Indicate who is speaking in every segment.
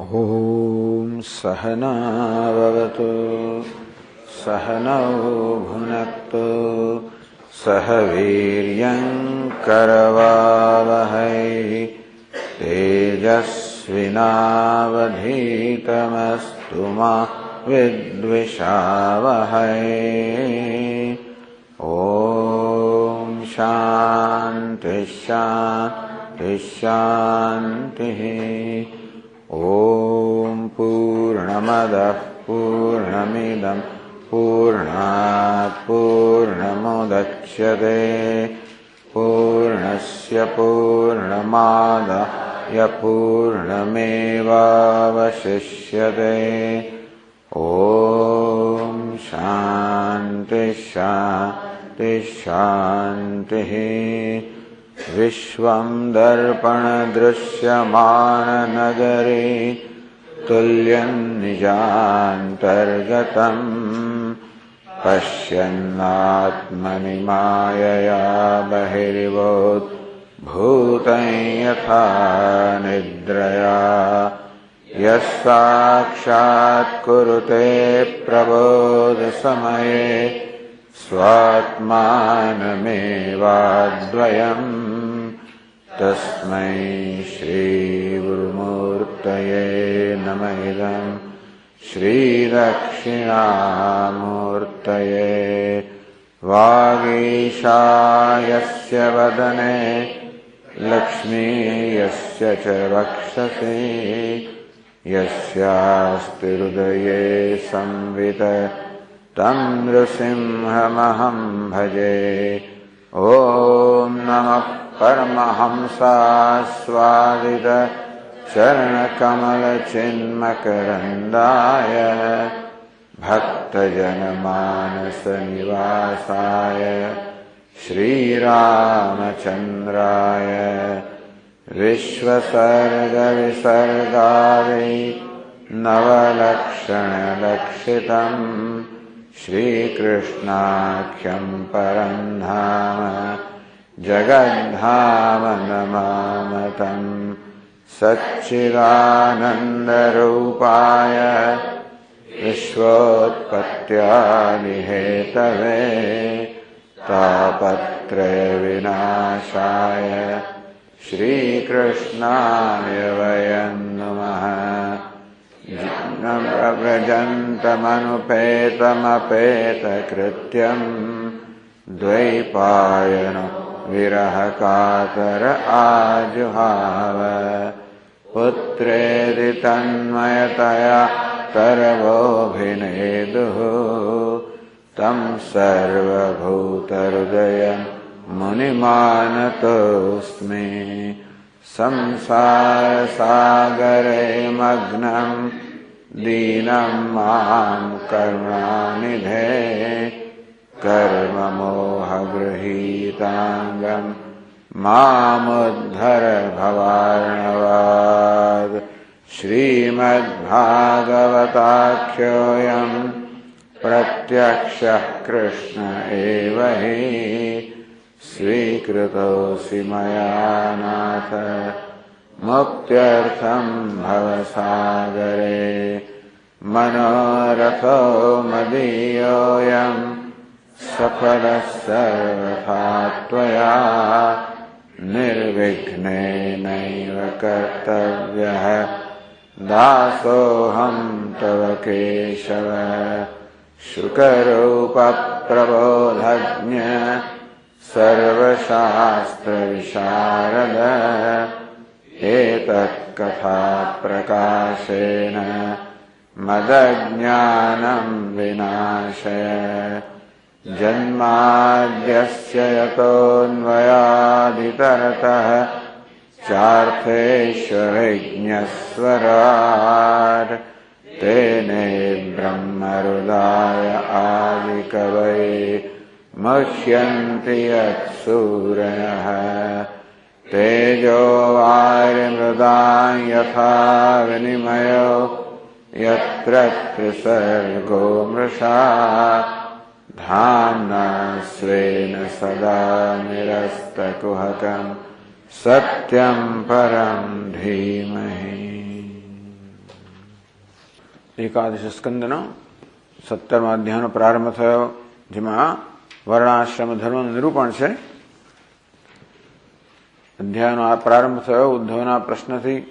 Speaker 1: ॐ सहना भवतु सहनौ भुनक्तु सह वीर्यं करवावहै तेजस्विनावधीतमस्तु मा विद्विषावहै। ॐ शान्ति शान्ति शान्तिः। ॐ पूर्णमदः पूर्णमिदं पूर्णात् पूर्णमुदच्यते पूर्णस्य पूर्णमादाय पूर्णमेवावशिष्यते। ॐ शान्ति शान्ति शान्तिः। विश्वं दर्पणदृश्यमाननगरे तुल्यं निजान्तर्गतं पश्यन्नात्मनि मायया बहिर्भूतं यथा निद्रया यः साक्षात् कुरुते प्रबोधसमये स्वात्मानमेवाद्वयम् तस्मै श्रीगुरुमूर्तये नमः। इदं श्रीदक्षिणामूर्तये। वागीशायस्य वदने लक्ष्मी यस्य च वक्षसि यस्यास्ति हृदये संवित् तं नृसिंहमहं भजे। ॐ नमः परमहंसास्वादित चरणकमलचिन्मकरन्दाय भक्तजनमानसनिवासाय श्रीरामचन्द्राय विश्वसर्गविसर्गायै नवलक्षणलक्षितं श्रीकृष्णाख्यं परं धाम जगद्धाम नमामतं। सच्चिदानन्दरूपाय विश्वोत्पत्त्यादिहेतवे तापत्रयविनाशाय श्रीकृष्णाय वयं नमः। व्रजन्तमनुपेतमपेतकृत्यं द्वैपायनो विरहकातर आजुहाव पुत्रेति तन्मयतया तरवोऽभिनेदुः तं सर्वभूतहृदयं मुनिमानतोऽस्मि। संसारसागरे मग्नं दीनं मां करुणानिधे कर्ममोहगृहीताङ्गं मामुद्धर भवार्णवात्। श्रीमद्भागवताख्योऽयं प्रत्यक्षः कृष्ण एव हि स्वीकृतोऽसि मया नाथ मुक्त्यर्थं भवसागरे। मनोरथो मदीयोऽयं सफलः सर्वथा त्वया निर्विघ्नेनैव कर्तव्यः दासोऽहं तव केशव। शुकरूपप्रबोधज्ञ सर्वशास्त्रविशारद एतत्कथाप्रकाशेन मदज्ञानं विनाशय। जन्माद्यस्य यतोऽन्वयादितरतः चार्थेष्वभिज्ञस्वराट् तेने ब्रह्महृदाय आदिकवये मुह्यन्ति यत्सूरयः। तेजो वारिमृदां यथा विनिमयो यत्र त्रिसर्गो मृषा धाम्ना स्वेन सदा निरस्तकुहकं सत्यं परं धीमहि। એકાદશ સ્કંદનો 17મા અધ્યાયનો પ્રારંભ થયો, જેમાં વર્ણાશ્રમ ધર્મનું નિરૂપણ છે. અધ્યાયનો આ પ્રારંભ થયો ઉદ્ધવના પ્રશ્નથી.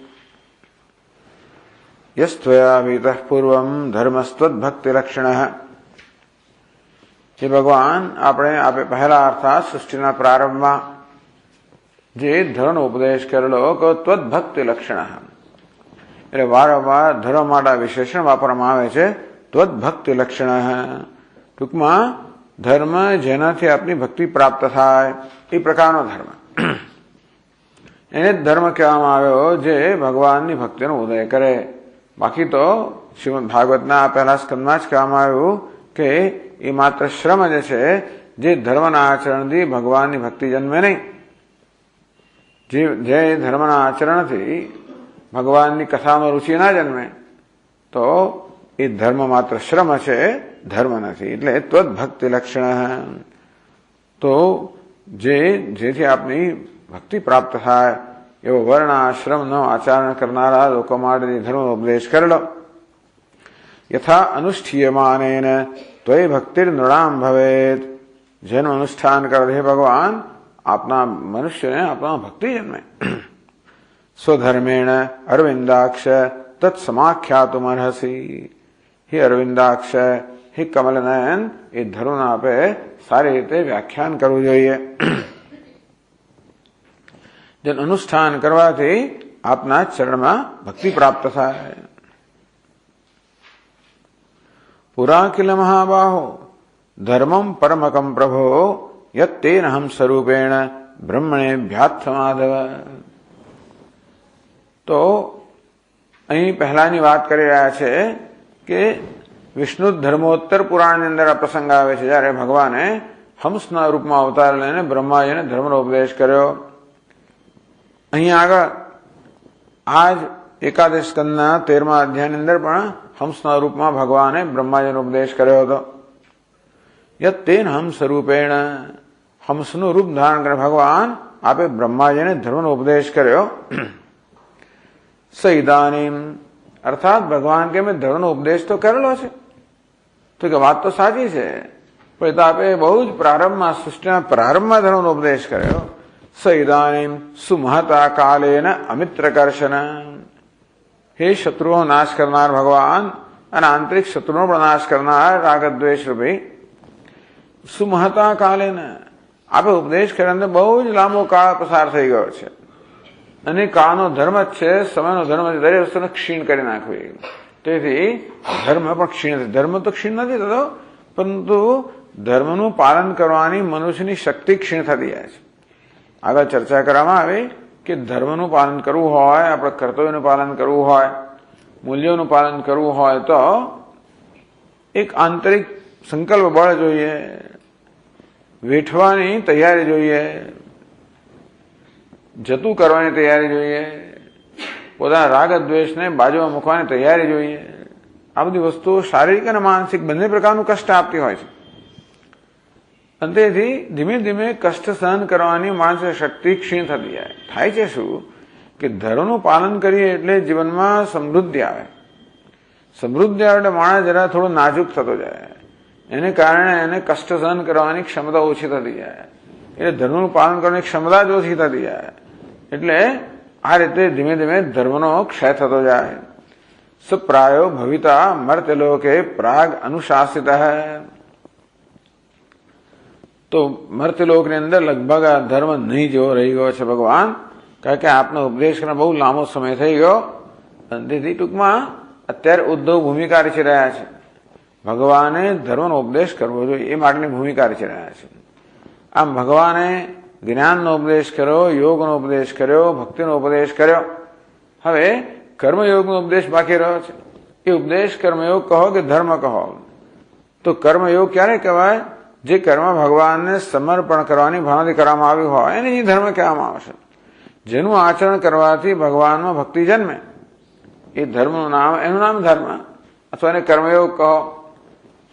Speaker 1: યસ્ત્વયા વીતઃ પૂર્વમ ધર્મસ્ત્વદ્ભક્તિ લક્ષણઃ. એ ભગવાન આપણે પહેલા અર્થાત સૃષ્ટિના પ્રારંભમાં જે ધર્મનો ઉપદેશ કરેલો કે ત્વદ્ભક્તિ લક્ષણ, એટલે વારંવાર ધર્મ માટે વિશેષણ વાપરવામાં આવે છે. ત્વદ્ભક્તિ લક્ષણ, ટૂંકમાં ધર્મ જેનાથી આપની ભક્તિ પ્રાપ્ત થાય એ પ્રકારનો ધર્મ, એને જ ધર્મ કહેવામાં આવ્યો જે ભગવાનની ભક્તિનો ઉદય કરે. બાકી તો શ્રીમદ ભાગવતના પહેલા સ્કંદમાં જ કહેવામાં આવ્યું કે એ માત્ર શ્રમ જ છે, જે ધર્મના આચરણથી ભગવાનની ભક્તિ જન્મે નહીં. જે ધર્મના આચરણથી ભગવાનની કથામાં રુચિ ના જન્મે તો એ ધર્મ માત્ર શ્રમ છે, ધર્મ નથી. એટલે ત્વદ્ભક્તિ લક્ષણ, તો જેથી આપની ભક્તિ પ્રાપ્ત થાય એવો વર્ણ આશ્રમનો આચરણ કરનારા લોકો માટે ધર્મનો ઉપદેશ કરેલો. યથા અનુષ્ઠીયમાનેન ત્વયી ભક્તિર નૃણામ ભવેત. જેનું અનુષ્ઠાન કરે હે ભગવાન, આપના મનુષ્યને આપણા ભક્તિ જન્મે. સ્વધર્મેણ અરવિંદાક્ષ તત્સમાખ્યાતુમ અર્હસી. હે અરવિંદાક્ષ, હે કમલનયન, એ ધર્મના આપે સારી રીતે વ્યાખ્યાન કરવું જોઈએ. જેનું અનુષ્ઠાન કરવાથી આપના ચરણમાં ભક્તિ પ્રાપ્ત થાય. પુરા કિલ મહાબાહો ધર્મમ પરમકમ પ્રભો યત્તેન હમ સ્વરૂપેણ બ્રહ્મણે ભ્યાત્થ માધવ. તો અહીં પહેલાની વાત કરી રહ્યા છે કે વિષ્ણુ ધર્મોત્તર પુરાણની અંદર આ પ્રસંગ આવે છે, જ્યારે ભગવાને હંસના રૂપમાં અવતાર લઈને બ્રહ્માજીને ધર્મનો ઉપદેશ કર્યો. અહીં આગળ આ જ એકાદશ સ્કંદના 13મા અધ્યાયની અંદર પણ હંસના રૂપમાં ભગવાને બ્રહ્માજીનો ઉપદેશ કર્યો હતો. યત્તેન હમ સ્વરૂપેણ, હંસનું રૂપ ધારણ કરે ભગવાન આપે બ્રહ્માજીને ધર્મનો ઉપદેશ કર્યો. સ ઇદાનીમ, અર્થાત ભગવાન કે મેં ધર્મનો ઉપદેશ તો કરેલો છે. તો કે વાત તો સાચી છે, પણ તો આપે બહુ જ પ્રારંભમાં, સૃષ્ટિના પ્રારંભમાં ધર્મનો ઉપદેશ કર્યો. સ ઇદાનીમ સુમહતા કાલેન અમિત્રકર્ષણ. હે શત્રુઓ નાશ કરનાર ભગવાન અને આંતરિક શત્રુનો પણ નાશ કરનાર રાગદ્વેષ રૂપી સુમહતા કાલેન આપે ઉપદેશ કર્યા, બહુ જ લાંબો કાળ પસાર થઈ ગયો છે. અને કાળનો ધર્મ જ છે, સમયનો ધર્મ છે, દરેક વસ્તુને ક્ષીણ કરી નાખવી. તેથી ધર્મ પણ ક્ષીણ, ધર્મ તો ક્ષીણ નથી થતો, પરંતુ ધર્મનું પાલન કરવાની મનુષ્યની શક્તિ ક્ષીણ થતી જાય છે. આગળ ચર્ચા કરવામાં આવી કે ધર્મનું પાલન કરવું હોય, આપણે કર્તવ્યનું પાલન કરવું હોય, મૂલ્યોનું પાલન કરવું હોય તો એક આંતરિક સંકલ્પ બળ જોઈએ, વેઠવાની તૈયારી જોઈએ, જતું કરવાની તૈયારી જોઈએ, પોતાના રાગ દ્વેષને બાજુમાં મૂકવાની તૈયારી જોઈએ. આ બધી વસ્તુઓ શારીરિક અને માનસિક બંને પ્રકારનું કષ્ટ આપતી હોય છે. અને તેથી ધીમે ધીમે કષ્ટ સહન કરવાની માનસિક શક્તિ ક્ષીણ થતી જાય. થાય છે શું કે ધર્મનું પાલન કરીએ એટલે જીવનમાં સમૃદ્ધિ આવે. સમૃદ્ધિ આવે એટલે માણસ જરા થોડો નાજુક થતો જાય, એને કારણે એને કષ્ટ સહન કરવાની ક્ષમતા ઓછી થતી જાય. એટલે ધર્મનું પાલન કરવાની ક્ષમતા જ ઓછી થતી જાય. એટલે આ રીતે ધીમે ધીમે ધર્મનો ક્ષય થતો જાય. સપ્રાયો ભવિતા મર્ત્યલોકે પ્રાગ અનુશાસિત. તો મર્ત્યલોકની અંદર લગભગ આ ધર્મ નહીં જેવો રહી ગયો છે ભગવાન, કારણ કે આપનો ઉપદેશ કરવાનો બહુ લાંબો સમય થઈ ગયો. અને તેથી ટૂંકમાં અત્યારે ઉદ્ધવ ભૂમિકા રચી રહ્યા છે. ભગવાને ધર્મનો ઉપદેશ કરવો જોઈએ એ માટેની ભૂમિકા રચી રહ્યા છે. આમ ભગવાને જ્ઞાનનો ઉપદેશ કર્યો, યોગનો ઉપદેશ કર્યો, ભક્તિનો ઉપદેશ કર્યો. હવે કર્મયોગનો ઉપદેશ બાકી રહ્યો છે. એ ઉપદેશ કર્મયોગ કહો કે ધર્મ કહો, તો કર્મયોગ ક્યારે કહેવાય? જે કર્મ ભગવાનને સમર્પણ કરવાની ભાવનાથી કરવામાં આવ્યું હોય એને જ ધર્મ કહેવામાં આવશે. જેનું આચરણ કરવાથી ભગવાનમાં ભક્તિ જન્મે એ ધર્મનું નામ, એનું નામ ધર્મ, અથવા એને કર્મયોગ કહો.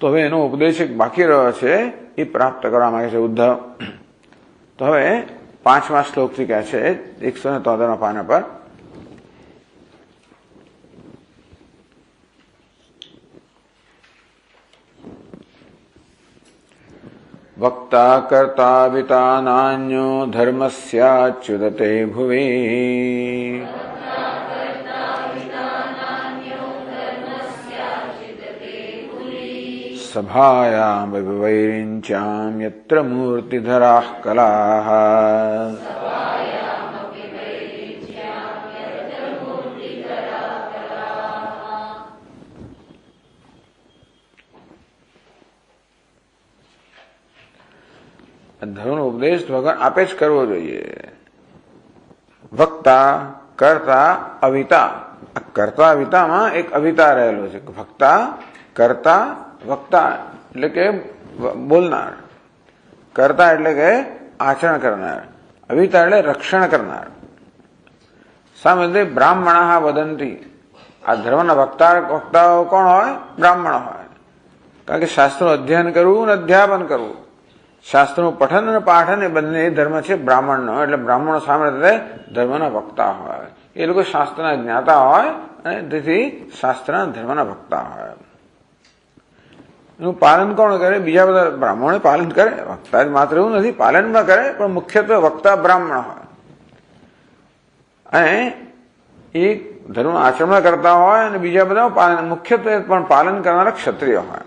Speaker 1: તો હવે એનો ઉપદેશ બાકી રહ્યો છે, એ પ્રાપ્ત કરવા માંગે છે ઉદ્ધવ. તો હવે 5મા શ્લોકથી કહે છે 173 પાના પર. वक्ता कर्ता विता नान्यो धर्मस्याच्युते भुवि सभायां वैरिञ्चां यत्र मूर्तिधराः कलाः ધર્મનો ઉપદેશ ભગવાન આપે જ કરવો જોઈએ. વક્તા કર્તા અવિતા. આ કર્તા અવિતામાં એક અવિતા રહેલો છે. વક્તા કર્તા વક્તા એટલે કે બોલનાર, કર્તા એટલે કે આચરણ કરનાર, અવિતા એટલે રક્ષણ કરનાર. સામે બ્રાહ્મણા વદંતી. આ ધર્મના વક્તાઓ કોણ હોય? બ્રાહ્મણ હોય. કારણ કે શાસ્ત્રનું અધ્યયન કરવું અને અધ્યાપન કરવું, શાસ્ત્રનું પઠન અને પાઠન એ બંને ધર્મ છે બ્રાહ્મણનો. એટલે બ્રાહ્મણો સામે ધર્મના વક્તા હોય. એ લોકો શાસ્ત્રના જ્ઞાતા હોય અને તેથી શાસ્ત્રના ધર્મના વક્તા હોય. એનું પાલન કોણ કરે? બીજા બધા બ્રાહ્મણો પાલન કરે. વક્તા જ માત્ર એવું નથી, પાલન પણ કરે, પણ મુખ્યત્વે વક્તા બ્રાહ્મણ હોય. અને એ ધર્મ આચરણ કરતા હોય અને બીજા બધા પાલન, મુખ્યત્વે પણ પાલન કરનારા ક્ષત્રિય હોય.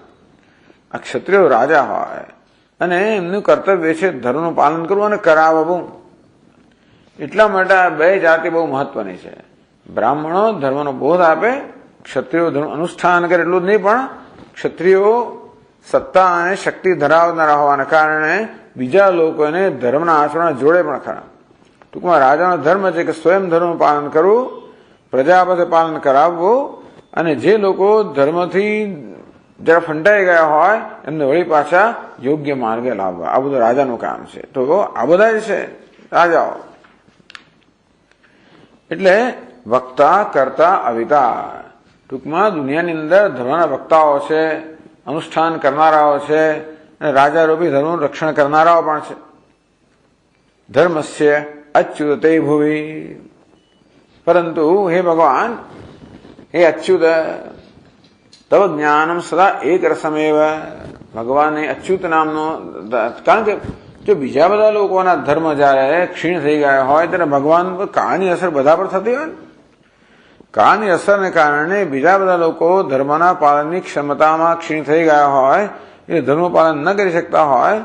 Speaker 1: આ ક્ષત્રિયો રાજા હોય અને એમનું કર્તવ્ય છે ધર્મનું પાલન કરવું અને કરાવવું. એટલા માટે આ બે જાતિ બહુ મહત્વની છે. બ્રાહ્મણો ધર્મનો બોધ આપે, ક્ષત્રિયો ધર્મ અનુષ્ઠાન કરે. એટલું જ નહીં, પણ ક્ષત્રિયો સત્તા અને શક્તિ ધરાવનારા હોવાના કારણે બીજા લોકોને ધર્મના આચરણ જોડે પણ ખરા. ટૂંકમાં રાજાનો ધર્મ છે કે સ્વયં ધર્મનું પાલન કરવું, પ્રજા પાસે પાલન કરાવવું, અને જે લોકો ધર્મથી જરા ફંટાઈ ગયા હોય એમને વળી પાછા યોગ્ય માર્ગે લાવવા. આ બધું રાજાનું કામ છે. તો આ બધા જ છે રાજાઓ. એટલે વક્તા કર્તા અવિતા. ટૂંકમાં દુનિયાની અંદર ધર્મના વક્તાઓ છે, અનુષ્ઠાન કરનારાઓ છે, અને રાજા રૂપી ધર્મનું રક્ષણ કરનારાઓ પણ છે. ધર્મસ્ય અચ્યુતે ભુવિ. પરંતુ હે ભગવાન, હે અચ્યુત, તવ જ્ઞાનમ સદા એક રસમેવ. ભગવાન અચ્યુત નામનો, કારણ કે જો બીજા બધા લોકોના ધર્મ જયારે ક્ષીણ થઈ ગયા હોય ત્યારે ભગવાન કાળની અસર બધા પર થતી હોય ને. કાળની અસરને કારણે બીજા બધા લોકો ધર્મના પાલનની ક્ષમતામાં ક્ષીણ થઈ ગયા હોય, એ ધર્મ પાલન ન કરી શકતા હોય,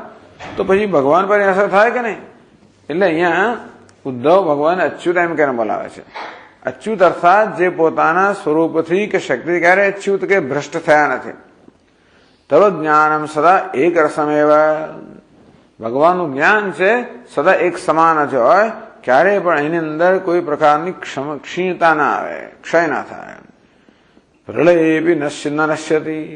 Speaker 1: તો પછી ભગવાન પર અસર થાય કે નહીં? એટલે અહીંયા ઉદ્ધવ ભગવાન અચ્યુત એમ કરીને બોલાવે છે. અચ્યુત અર્થાત જે પોતાના સ્વરૂપથી કે શક્તિ ક્યારે અચ્યુત કે ભ્રષ્ટ થયા નથી. તવ જ્ઞાનમ સદા એક રસમેવ. ભગવાનનું જ્ઞાન છે સદા એક સમાન જ હોય, ક્યારેય પણ એની અંદર કોઈ પ્રકારની ક્ષીણતા ના આવે, ક્ષય ના થાય. પ્રલય બી ન નશ્યતી.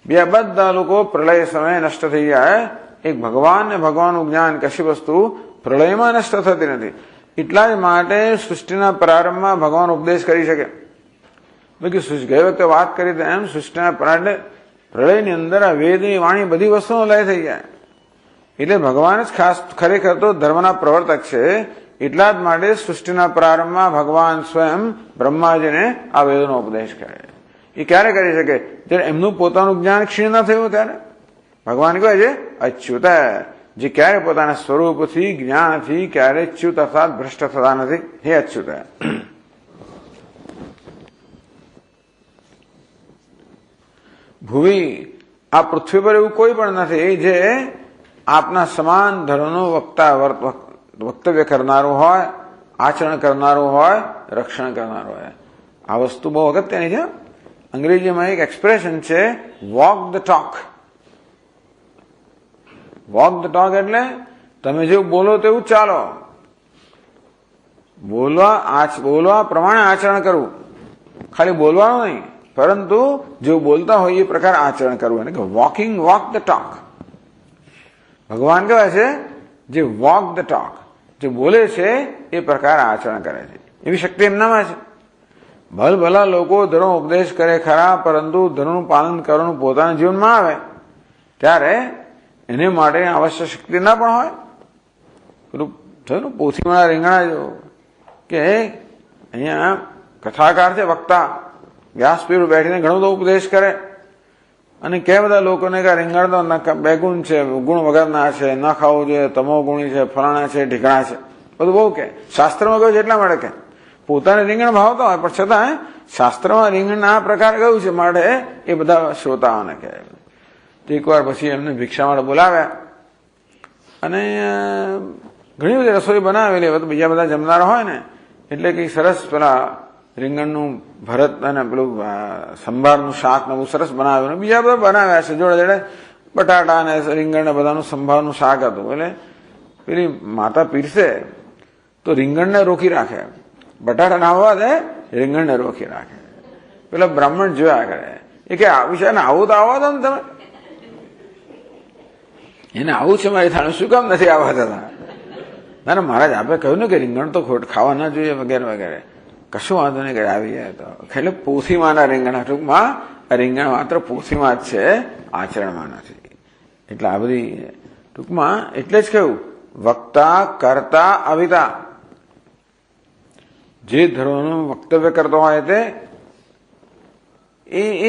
Speaker 1: બે બધા લોકો પ્રલય સમયે નષ્ટ થઈ જાય. એક ભગવાન ને ભગવાનનું જ્ઞાન, કશી વસ્તુ પ્રલયમાં નષ્ટ થતી નથી. એટલા જ માટે સૃષ્ટિના પ્રારંભમાં ભગવાન ઉપદેશ કરી શકે. બાકી ગઈ વખતે વાત કરી તો એમ સૃષ્ટિના પ્રલયની અંદર આ વેદની વાણી બધી વસ્તુનો લય થઈ જાય. એટલે ભગવાન જ ખાસ ખરેખર તો ધર્મના પ્રવર્તક છે. એટલા જ માટે સૃષ્ટિના પ્રારંભમાં ભગવાન સ્વયં બ્રહ્માજીને આ વેદનો ઉપદેશ કરે. એ ક્યારે કરી શકે? જ્યારે એમનું પોતાનું જ્ઞાન ક્ષીણ ન થયું ત્યારે. ભગવાન કહે છે અચ્યુત, જે ક્યારે પોતાના સ્વરૂપથી જ્ઞાનથી ક્યારે ચ્યુત અર્થાત ભ્રષ્ટ થતા નથી. હે અચ્યુત. ભુવિ, આ પૃથ્વી પર એવું કોઈ પણ નથી જે આપના સમાન ધર્મનું વક્તવ્ય કરનારું હોય, આચરણ કરનારું હોય, રક્ષણ કરનારું હોય. આ વસ્તુ બહુ અગત્યની છે. અંગ્રેજીમાં એક એક્સપ્રેશન છે, walk the talk. Walk the talk એટલે તમે જેવું બોલો તેવું ચાલો. બોલવા પ્રમાણે આચરણ કરવું. ખાલી બોલવાનું નહીં, પરંતુ જેવું બોલતા હોય એ પ્રકાર આચરણ કરવું. એટલે કે વોક ધ ટોક. ભગવાન કહે છે જે વોક ધ ટોક, જે બોલે છે એ પ્રકાર આચરણ કરે છે. એવી શક્તિ એમનામાં છે. ભલભલા લોકો ધર્મ ઉપદેશ કરે ખરા, પરંતુ ધર્મનું પાલન કરવાનું પોતાના જીવનમાં આવે ત્યારે એને માટે આવશ્યક શક્તિ ના પણ હોય. પેલું થયું ને પોથીવાળા રીંગણા જો કે અહીંયા કથાકાર છે, વક્તા વ્યાસપીઠ બેઠીને ઘણો બધો ઉપદેશ કરે, અને કે બધા લોકોને કે રીંગણ તો બેગુણ છે, ગુણ વગરના છે, ન ખાવું જોઈએ, તમો ગુણી છે, ફલાણા છે, ઢીકણા છે, બધું બહુ કે. શાસ્ત્રમાં કહ્યું છે એટલા માટે કે પોતાને રીંગણ ભાવતા હોય પણ છતાં શાસ્ત્રમાં રીંગણના આ પ્રકાર કહ્યું છે માટે એ બધા શ્રોતાઓને કહે. તો એકવાર પછી એમને ભિક્ષા માટે બોલાવ્યા અને ઘણી બધી રસોઈ બનાવેલી. હવે તો બીજા બધા જમનારા હોય ને એટલે કંઈ સરસ પેલા રીંગણનું ભરત અને પેલું સંભારનું શાક ને બહુ સરસ બનાવ્યું. બીજા બધા બનાવ્યા છે જોડે જોડે બટાટા અને રીંગણ ને બધાનું સંભારનું શાક હતું. એટલે પેલી માતા પીરસે તો રીંગણને રોકી રાખે, બટાટા ના આવવા દે, રીંગણને રોકી રાખે. પેલા બ્રાહ્મણ જોયા કરે એ કે આ વિષય ને આવું તો આવવા દો ને તમે, એને આવું છે મારી થાળે, શું કામ નથી આવવા થતા? ના મહારાજ આપે કહ્યું ને કે રીંગણ તો ખાવા ના જોઈએ વગેરે વગેરે. કશું વાંધો નહીં કે આવી જાય તો. એટલે પોથીમાંના રીંગણ, ટૂંકમાં રીંગણ માત્ર પોથીમાં જ છે, આચરણમાં નથી. એટલે આ બધી ટૂંકમાં એટલે જ કહ્યું વક્તા કરતા અવિતા. જે ધર્મનું વક્તવ્ય કરતો હોય તે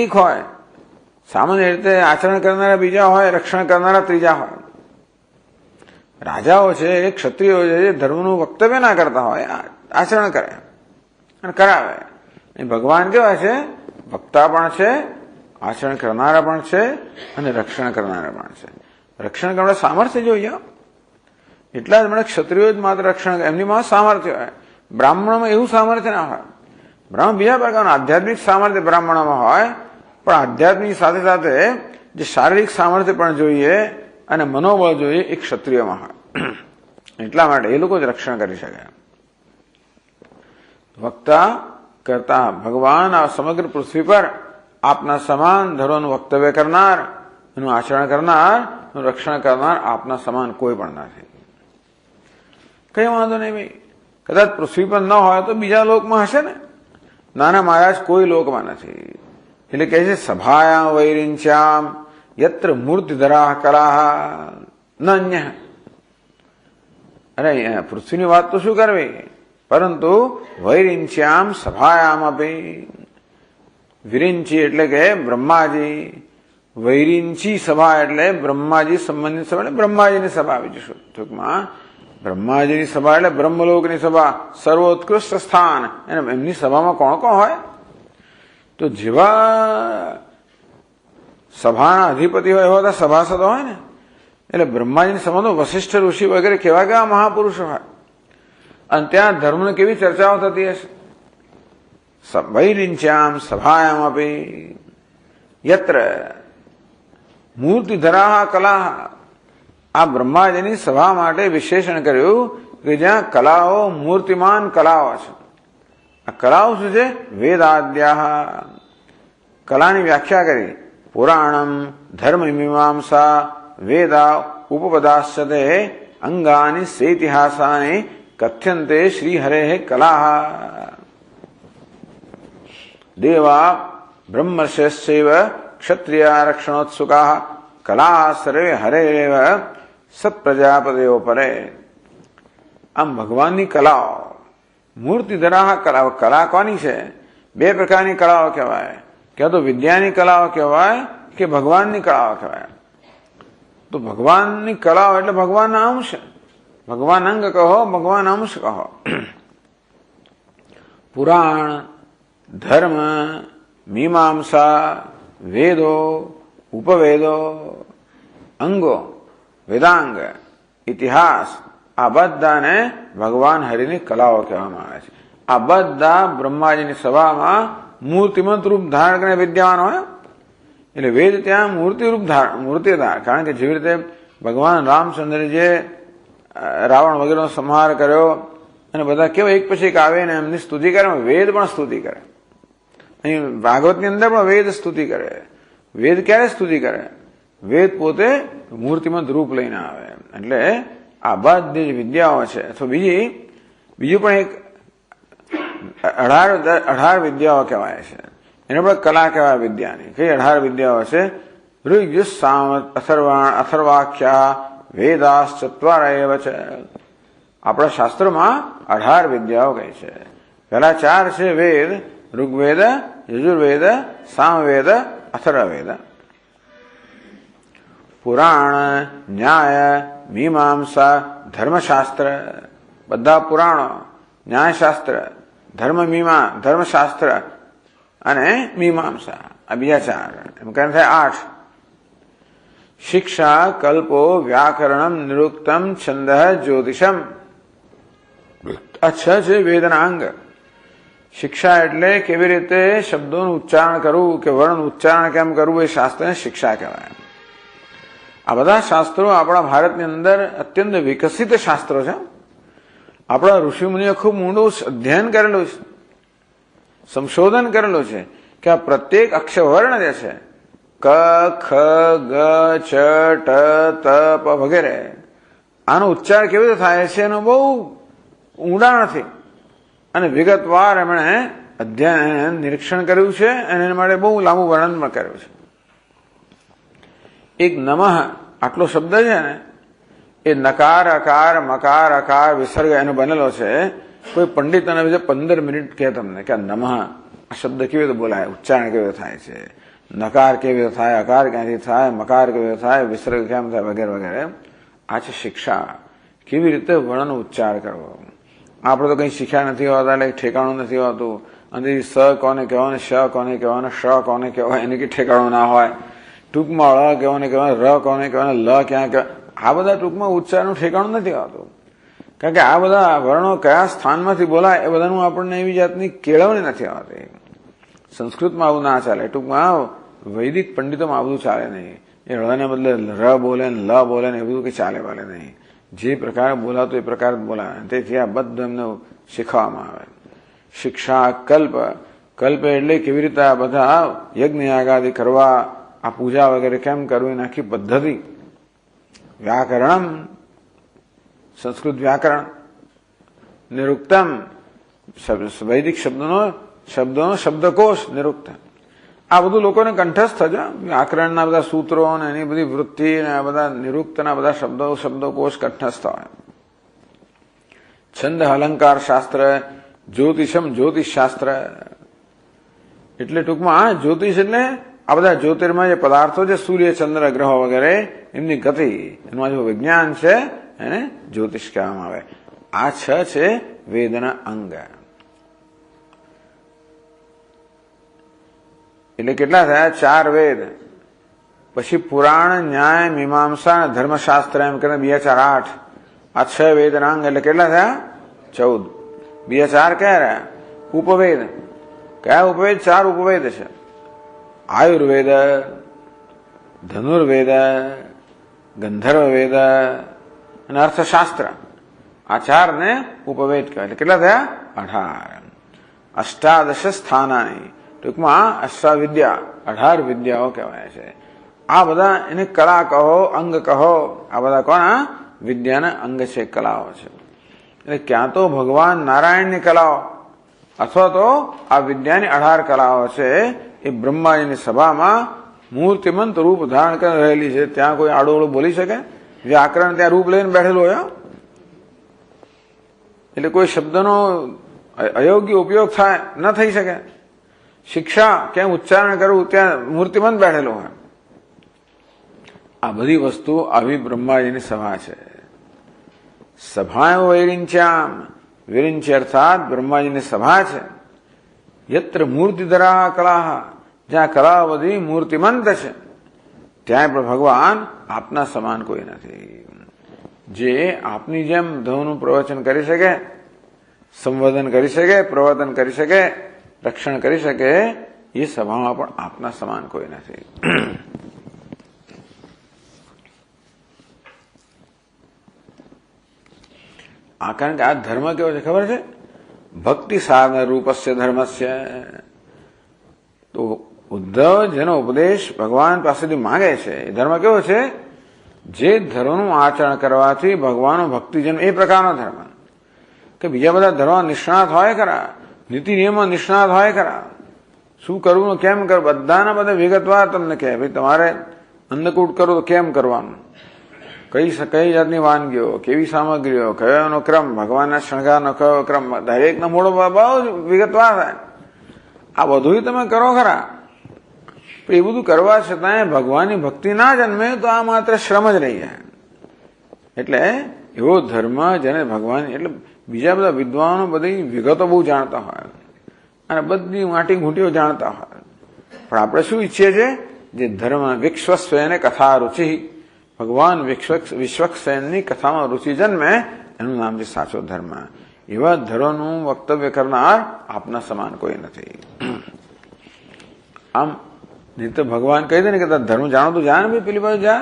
Speaker 1: એક હોય, સામાન્ય રીતે આચરણ કરનારા બીજા હોય, રક્ષણ કરનારા ત્રીજા હોય. રાજાઓ છે, ક્ષત્રિયો છે, જે ધર્મનું વક્તવ્ય ના કરતા હોય, આચરણ કરે અને કરાવે. ભગવાન કેવા છે? વક્તા પણ છે, આચરણ કરનારા પણ છે અને રક્ષણ કરનારા પણ છે. રક્ષણ કરવા સામર્થ્ય જોઈએ. એટલા જ મને ક્ષત્રિયો જ માત્ર રક્ષણ, એમનીમાં સામર્થ્ય હોય. બ્રાહ્મણોમાં એવું સામર્થ્ય ના હોય. બ્રાહ્મણ બીજા પ્રકારનું આધ્યાત્મિક સામર્થ્ય બ્રાહ્મણોમાં હોય, પણ આધ્યાત્મિક સાથે સાથે જે શારીરિક સામર્થ્ય પણ જોઈએ અને મનોબળ જોઈએ એ ક્ષત્રિયોમાં હોય. એટલા માટે એ લોકો જ રક્ષણ કરી શકે. વક્તા કરતા ભગવાન આ સમગ્ર પૃથ્વી પર આપના સમાન ધર્મનું વક્તવ્ય કરનાર, એનું આચરણ કરનાર, એનું રક્ષણ કરનાર આપના સમાન કોઈ પણ નથી. કઈ વાંધો નહીં ભાઈ, કદાચ પૃથ્વી પર ન હોય તો બીજા લોકમાં હશે ને. નાના મહારાજ કોઈ લોકમાં નથી. એટલે કહે છે સભાયા વૈરિંચ્યામ યત્ર મૂર્તિધરા કલા ન અન્ય. અરે પૃથ્વીની વાત તો શું કરવી, પરંતુ વૈરિંચ્યામ સભાયામ આપી. વિરિંચી એટલે કે બ્રહ્માજી, વૈરિંચી સભા એટલે બ્રહ્માજી સંબંધિત સભા, એટલે બ્રહ્માજીની સભા આવી જશે. ટૂંકમાં બ્રહ્માજીની સભા એટલે બ્રહ્મલોકની સભા, સર્વોત્કૃષ્ટ સ્થાન. એમની સભામાં કોણ કોણ હોય? તો જેવા સભાના અધિપતિ હોય એવા બધા સભાસદો હોય ને. એટલે બ્રહ્માજીની સભામાં વશિષ્ઠ ઋષિ વગેરે કેવા કેવા મહાપુરુષો હોય. અને ત્યાં ધર્મની કેવી ચર્ચાઓ થતી હશે. વૈરિંચ્યામ સભાયામ આપી યત્ર મૂર્તિધરા કલા. આ બ્રહ્માજીની સભા માટે વિશેષણ કર્યું કે જ્યાં કલાઓ મૂર્તિમાન કલાઓ છે. આ કલાઓ શું છે? વેદાદ્યા. કલાની વ્યાખ્યા કરી પુરાણમ ધર્મ મીમાંસા વેદા ઉપપદાશ્ચતે અંગાની સેતિહાસાની કથ્યંતે શ્રીહરે કલા. દેવા બ્રહ્મર્ષશ્ચૈવ ક્ષત્રિયા રક્ષણોત્સુકા કલા સર્વે હરેરેવ સત્પ્રજાપતયો પરે. આમ ભગવાનની કલાઓ મૂર્તિધરા કલા. કલા કોની છે? બે પ્રકારની કલાઓ કહેવાય. ક્યાં તો વિદ્યાની કલાઓ કહેવાય કે ભગવાનની કલાઓ કહેવાય. તો ભગવાનની કલાઓ એટલે ભગવાનના અંશ. ભગવાન અંગ કહો, ભગવાન અંશ કહો. પુરાણ, ધર્મ, મીમાંસા, વેદો, ઉપવેદો, અંગો, વેદાંગ, ઇતિહાસ, આ બધાને ભગવાન હરિની કલાઓ કહેવામાં આવે છે. આ બધા બ્રહ્માજીની સભામાં મૂર્તિમંત રૂપ ધારણ કરીને વિદ્યમાન હોય. એટલે વેદ ત્યાં મૂર્તિધાર. કારણ કે જેવી રીતે ભગવાન રામચંદ્રજીએ રાવણ વગેરેનો સંહાર કર્યો અને બધા કેવા એક પછી એક આવે ને એમની સ્તુતિ કરે, વેદ પણ સ્તુતિ કરે. અહીં ભાગવતની અંદર પણ વેદ સ્તુતિ કરે. વેદ ક્યારે સ્તુતિ કરે? વેદ પોતે મૂર્તિમંત રૂપ લઈને આવે. એટલે આ બધી જ વિદ્યાઓ છે. અથવા બીજું પણ એક 18 વિદ્યાઓ કહેવાય છે. એને પણ કલા કહેવાય વિદ્યાની. કઈ 18 વિદ્યાઓ છે? ઋગ્યુ સામ અથર્વાખ્યા વેદાશ્ચત્વાર એવ છે. આપણા શાસ્ત્રોમાં 18 વિદ્યાઓ કહી છે. પહેલા 4 છે વેદ, ઋગ્વેદ, યજુર્વેદ, સામવેદ, અથર્વવેદ. પુરાણ, ન્યાય, મીમાંસા, ધર્મશાસ્ત્ર, બધા પુરાણો, ન્યાયશાસ્ત્ર, ધર્મશાસ્ત્ર અને મીમાંસા, આ બીજા 4, એમ કરીને થાય 8. શિક્ષા, કલ્પો, વ્યાકરણમ, નિરુક્તમ, છંદ, જ્યોતિષમ, આ 6 છે વેદના અંગ. શિક્ષા એટલે કેવી રીતે શબ્દોનું ઉચ્ચારણ કરવું કે વર્ણ ઉચ્ચારણ કેમ કરવું, એ શાસ્ત્રને શિક્ષા કહેવાય. આ બધા શાસ્ત્રો આપણા ભારતની અંદર અત્યંત વિકસિત શાસ્ત્રો છે. આપણા ઋષિમુનિએ ખૂબ ઊંડું અધ્યયન કરેલું છે, સંશોધન કરેલું છે કે આ પ્રત્યેક અક્ષરવર્ણ જે છે, ક, ખ, ગ, ચ, ટ, ત, પ વગેરે, આનો ઉચ્ચાર કેવી રીતે થાય છે એનું બહુ ઊંડાણથી અને વિગતવાર એમણે અધ્યયન નિરીક્ષણ કર્યું છે અને એના માટે બહુ લાંબુ વર્ણન પણ કર્યું છે. એક નમઃ આટલો શબ્દ છે ને, એ નકાર, અકાર, મકાર, અકાર, વિસર્ગ એનો બનેલો છે. કોઈ પંડિત અને 15 મિનિટ કહે તમને કે નમઃ આ શબ્દ કેવી રીતે બોલાય, ઉચ્ચારણ કેવી રીતે થાય છે, નકાર કેવી રીતે થાય, અકાર ક્યાંથી થાય, મકાર કેવી રીતે થાય, વિસર્ગ કેમ થાય, વગેરે વગેરે. આ છે શિક્ષા, કેવી રીતે વર્ણનો ઉચ્ચાર કરવો. આપણે તો કંઈ શીખ્યા નથી હોતા, એટલે ઠેકાણું નથી હોતું. અને સ કોને કહેવાય, શ કોને કહેવાય, શ કોને કહેવાય, એને કંઈ ઠેકાણું ના હોય. ટૂંકમાં ળ કહેવાને કહેવાય, ર કોને કહેવાય, લ ક્યાં કહેવાય, આ બધા ટૂંકમાં ઉચ્ચારનું ઠેકાણું નથી હોતું. કારણ કે આ બધા વર્ણો કયા સ્થાનમાંથી બોલાય એ બધાનું આપણને એવી જાતની કેળવણી નથી આવતી. સંસ્કૃતમાં આવું ના ચાલે, ટૂંકમાં વૈદિક પંડિતોમાં આ બધું ચાલે નહીં. એ રને બદલે ર બોલે ને લ બોલે ને એ બધું કંઈ ચાલે વાલે નહીં. જે પ્રકારે બોલાતું એ પ્રકાર બોલાવે. તેથી આ બધું એમને શીખવામાં આવે. શિક્ષા, કલ્પ, કલ્પ એટલે કેવી રીતે આ બધા યજ્ઞ યાગાદિ કરવા, આ પૂજા વગેરે કેમ કરવી, આખી પદ્ધતિ. વ્યાકરણમ, સંસ્કૃત વ્યાકરણ, નિરુક્તમ, વૈદિક શબ્દોનો શબ્દકોશ નિરુક્ત. આ બધું લોકોને કંઠસ્થ છે. વ્યાકરણના બધા સૂત્રો અને એની બધી વૃત્તિ અને આ બધા નિરુક્તના બધા શબ્દકોશ કંઠસ્થ હોય. છંદ, અલંકાર શાસ્ત્ર, જ્યોતિષમ, જ્યોતિષ શાસ્ત્ર એટલે ટૂંકમાં જ્યોતિષ એટલે આ બધા જ્યોતિર્મય જે પદાર્થો છે, સૂર્ય, ચંદ્ર, ગ્રહો વગેરે, એમની ગતિ, એનું જે વિજ્ઞાન છે એને જ્યોતિષ કહેવામાં આવે. આ 6 છે વેદના અંગ. એટલે કેટલા થયા? 4 વેદ, પછી પુરાણ, ન્યાય, મીમાંસા, ધર્મશાસ્ત્ર, એમ કરીને 2, 4, 8. આ 6 વેદના અંગ એટલે કેટલા થયા? 14. 2, 4 કયા રહ્યા? ઉપવેદ. કયા ઉપવેદ? 4 ઉપવેદ છે. આયુર્વેદ, ધનુર્વેદ, ગંધર્વ વેદ અને અર્થશાસ્ત્ર. આ 4 ને ઉપવેદ કહેવાય. એટલે કેટલા થયા? 18. અષ્ટાદશ સ્થાનાની, ટૂંકમાં અષ્ટાવિદ્યા, 18 વિદ્યાઓ કહેવાય છે. આ બધા એને કલા કહો, અંગ કહો. આ બધા કોના? વિદ્યાના અંગ છે, કલાઓ છે. એટલે ક્યાં તો ભગવાન નારાયણની કલાઓ અથવા તો આ વિદ્યાની 18 કલાઓ છે એ બ્રહ્માજીની સભામાં મૂર્તિમંત રૂપ ધારણ કરી રહેલી છે. ત્યાં કોઈ આડોળું બોલી શકે? વ્યાકરણ ત્યાં રૂપ લઈને બેઠેલું હોય. એટલે કોઈ શબ્દનો અયોગ્ય ઉપયોગ થાય ન થઈ શકે. શિક્ષા કેમ ઉચ્ચારણ કરવું ત્યાં મૂર્તિમંત બેઠેલું હોય. આ બધી વસ્તુ આવી બ્રહ્માજીની સભા છે. સભાઓ વૈરિંચ્યામ, વિરિંચ્ય અર્થાત બ્રહ્માજીની સભા છે. યત્ર મૂર્તિધરા કલા, જ્યાં કલા બધી મૂર્તિમંત છે ત્યાં પણ ભગવાન આપના સમાન કોઈ નથી. જે આપની જેમ ધર્મનું પ્રવચન કરી શકે, સંવર્ધન કરી શકે, પ્રવર્તન કરી શકે, રક્ષણ કરી શકે, એ સભામાં પણ આપના સમાન કોઈ નથી. આ કારણ કે આ ધર્મ કેવો છે ખબર છે? ભક્તિ સાધન રૂપસ્ય ધર્મસ્ય. તો ઉદ્ધવ જેનો ઉપદેશ ભગવાન પાસેથી માંગે છે એ ધર્મ કેવો છે? જે ધર્મનું આચરણ કરવાથી ભગવાનનો ભક્તિજન, એ પ્રકારનો ધર્મ. કે બીજા બધા ધર્મ નિષ્ણાત હોય ખરા, નીતિ નિયમો નિષ્ણાત હોય ખરા, શું કરવું કેમ કરવું બધાના બધા વિગતવાર તમને કહે. ભાઈ તમારે અન્નકૂટ કરવું તો કેમ કરવાનું, કઈ જાતની વાનગીઓ, કેવી સામગ્રીઓ, કયો એનો ક્રમ, ભગવાનના શણગારનો કયો ક્રમ, દરેકનો મોડો બહુ વિગતવાર થાય. આ બધું તમે કરો ખરા, પણ એ બધું કરવા છતાંય ભગવાનની ભક્તિ ના જન્મે તો આ માત્ર શ્રમ જ રહી જાય. એટલે એવો ધર્મ જેને ભગવાન, એટલે બીજા બધા વિદ્વાનો બધી વિગતો બહુ જાણતા હોય અને બધી માટી ઘૂંટીઓ જાણતા હોય, પણ આપણે શું ઈચ્છીએ છીએ? જે ધર્મ વિશ્વસ્વયને કથા રુચિ, ભગવાન વિશ્વસ્વયનની કથામાં રુચિ જન્મે એનું નામ છે સાચો ધર્મ. એવા ધર્મનું વક્તવ્ય કરનાર આપના સમાન કોઈ નથી. આમ નહીં તો ભગવાન કહી દે ને કે ધર્મ જાણો તો જા ને ભાઈ, પેલી બાજુ જા.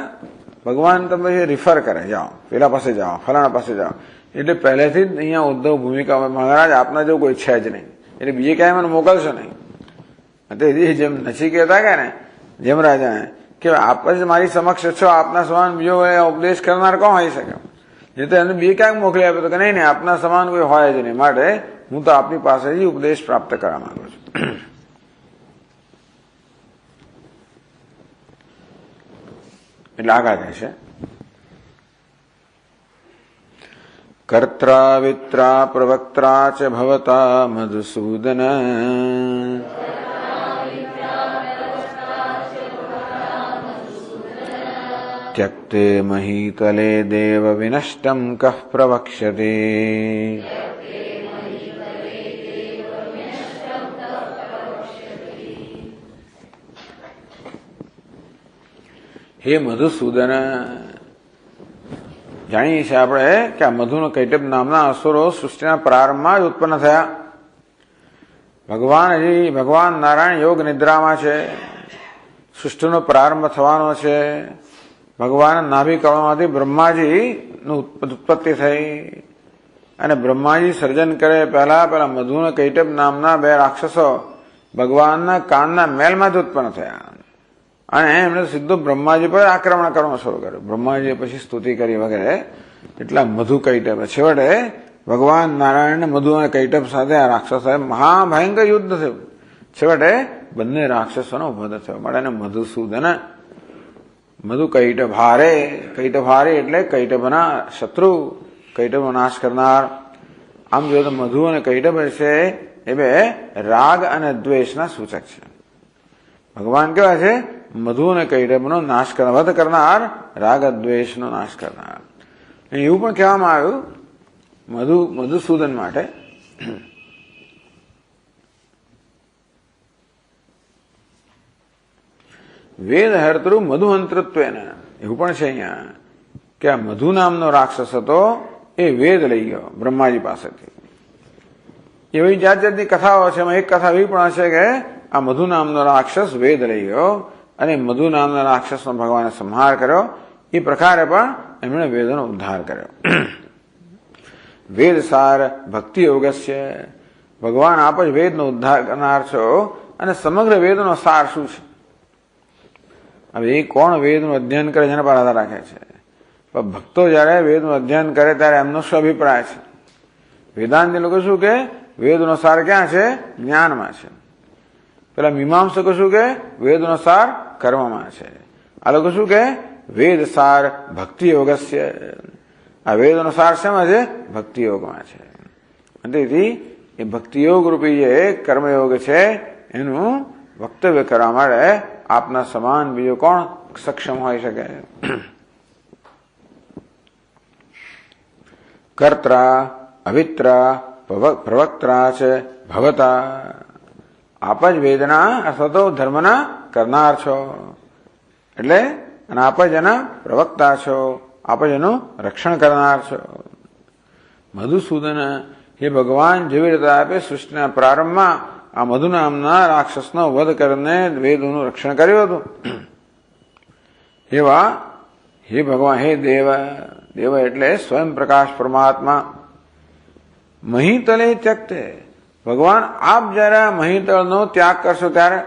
Speaker 1: ભગવાન તમે રિફર કરે, જાઓ પેલા પાસે જાઓ, ફલાણા પાસે જાઓ. એટલે પહેલેથી જ અહીંયા ઉદ્ધવ ભૂમિકા, મહારાજ આપના જેવું કોઈ છે જ નહીં, એટલે બીજે ક્યાંય મને મોકલશો નહીં. જેમ નચિકેતા કે ને, જેમ રાજાને કે આપ જ મારી સમક્ષ છો, આપના સમાન બીજો ઉપદેશ કરનાર કોણ હોઈ શકે? જે તો એને બીજે ક્યાંક મોકલી આપે તો કે નહીં, આપના સમાન કોઈ હોય જ નહીં, માટે હું તો આપની પાસેથી ઉપદેશ પ્રાપ્ત કરવા માંગુ છું. એટલે આગળ કહે છે, કર્ત્રા વિત્રા પ્રવક્ત્રા ચ ભવતા મધુસૂદન ત્યક્તે મહીતલે દેવ વિનષ્ટમ કઃ પ્રવક્ષ્યતે. હે મધુસૂદન, જાણીએ છીએ આપણે કે આ મધુનો કૈટબ નામના અસુરો સૃષ્ટિના પ્રારંભમાં જ ઉત્પન્ન થયા. ભગવાન નારાયણ યોગ નિદ્રામાં છે, સૃષ્ટિનો પ્રારંભ થવાનો છે. ભગવાન નાભિ કમળમાંથી બ્રહ્માજીનું ઉત્પત્તિ થઈ અને બ્રહ્માજી સર્જન કરે પહેલા મધુના કૈટબ નામના બે રાક્ષસો ભગવાનના કાનના મેલમાંથી ઉત્પન્ન થયા અને એમણે સીધો બ્રહ્માજી પર આક્રમણ કરવાનું શરૂ કર્યું. બ્રહ્માજીએ પછી સ્તુતિ કરી વગેરે. એટલા મધુ કૈટબ, છેવટે ભગવાન નારાયણ મધુ અને કૈટબ સાથે આ રાક્ષસો સાથે મહાભયંકર યુદ્ધ થયું. છેવટે બંને રાક્ષસોનો વધ થયો. માટે એને મધુસૂદન, મધુ કૈટભારે, કૈટભારે એટલે કૈટભના શત્રુ, કૈટભનો નાશ કરનાર. આમ જોઈએ તો મધુ અને કૈટભ છે એ બે રાગ અને દ્વેષના સૂચક છે. ભગવાન કેવા છે? મધુ અને કૈટભનો નાશ કરનાર, વધ કરનાર, રાગ દ્વેષનો નાશ કરનાર. એવું પણ કહેવામાં આવ્યું મધુસૂદન માટે વેદ હર્તૃ મધુમંત્રત્વેન. એવું પણ છે અહીંયા કે આ મધુ નામનો રાક્ષસ હતો એ વેદ લઈ ગયો બ્રહ્માજી પાસેથી. એવી જાત જાતની કથાઓ છે. એમાં એક કથા એવી પણ હશે કે આ મધુ નામનો રાક્ષસ વેદ લઈ ગયો અને મધુ નામના રાક્ષસનો ભગવાને સંહાર કર્યો. એ પ્રકારે પણ એમણે વેદનો ઉદ્ધાર કર્યો. વેદ સાર ભક્તિ યોગસ્ય, ભગવાન આપ જ વેદનો ઉદ્ધાર કરનાર છો અને સમગ્ર વેદનો સાર શું છે? હવે એ કોણ વેદનું અધ્યયન કરે જેના પર આધાર રાખે છે. પણ ભક્તો જયારે વેદનું અધ્યયન કરે ત્યારે એમનો શું અભિપ્રાય છે? વેદાંત લોકો શું કે વેદનો સાર ક્યાં છે? જ્ઞાનમાં છે. પેલા મીમાંસકો શું કે વેદનો સાર કર્મમાં છે. આ લોકો શું કે વેદ સાર ભક્તિ યોગસ્ય, આ વેદનો સાર શેમાં છે? ભક્તિ યોગમાં છે. તેથી એ ભક્તિ યોગ રૂપી જે કર્મયોગ છે એનું વક્તવ્ય કરવા માટે આપના સમાન બીજો કોણ સક્ષમ હોઈ શકે? કર્ત્રા અવિત્રા પ્રવક્ત્રા છે ભવતા, આપ જ વેદના અથવા તો ધર્મના કરનાર છો, એટલે અને આપ જ એના પ્રવક્તા છો, આપ જ એનું રક્ષણ કરનાર છો. મધુસૂદન, એ ભગવાન જેવી રીતે આપે સૃષ્ટિના પ્રારંભમાં આ મધુ નામના રાક્ષસનો વધ કરીને વેદોનું રક્ષણ કર્યું હતું, એવા હે ભગવાન, હે દેવ, દેવ એટલે સ્વયં પ્રકાશ પરમાત્મા, મહીતલે ત્યક્તે, ભગવાન આપ જયારે મહીતળનો ત્યાગ કરશો ત્યારે,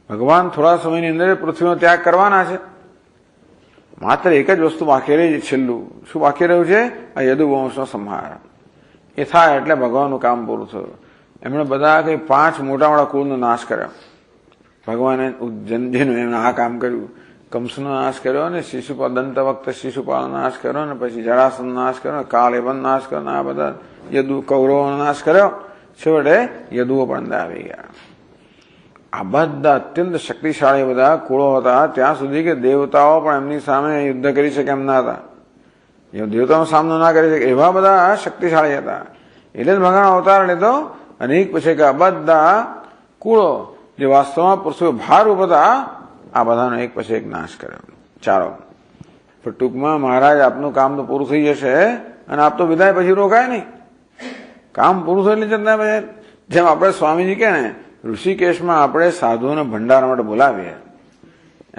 Speaker 1: ભગવાન થોડા સમયની અંદર પૃથ્વીનો ત્યાગ કરવાના છે. માત્ર એક જ વસ્તુ બાકી રહી, છેલ્લું શું બાકી રહ્યું છે? આ યદુવંશનો સંહાર. એ થાય એટલે ભગવાનનું કામ પૂરું થયું. એમણે બધા કઈ 5 મોટા કુળનો નાશ કર્યો. ભગવાને જેનું એમણે આ કામ કર્યું, કંસનો નાશ કર્યો ને દંત વખત શિશુપાળનો નાશ કર્યો ને પછી જરાસંધ નાશ કર્યો, કાલેબન નાશ કર્યો, આ બધા કૌરવોનો નાશ કર્યો. છેવટે યદુઓ પણ અંદર આવી ગયા. આ બધા અત્યંત શક્તિશાળી બધા કુળો હતા, ત્યાં સુધી કે દેવતાઓ પણ એમની સામે યુદ્ધ કરી શકે એમ ના હતા. એ દેવતાઓનો સામનો ના કરી શકે એવા બધા શક્તિશાળી હતા. એટલે જ ભગવાન અવતાર લીધો અને પછી કે આ બધા કુળો જે વાસ્તવમાં પુરુષો ભારરૂપ હતા, આ બધાનો એક પછી એક નાશ કર્યો. ચાલો, પણ ટૂંકમાં મહારાજ આપનું કામ તો પૂરું થઈ જશે અને આપ તો વિદાય પછી રોકાય નહીં. કામ પૂરું થયેલું જતા પછી જેમ આપણે સ્વામીજી કે ને ઋષિકેશમાં આપણે સાધુઓને ભંડારા માટે બોલાવીએ,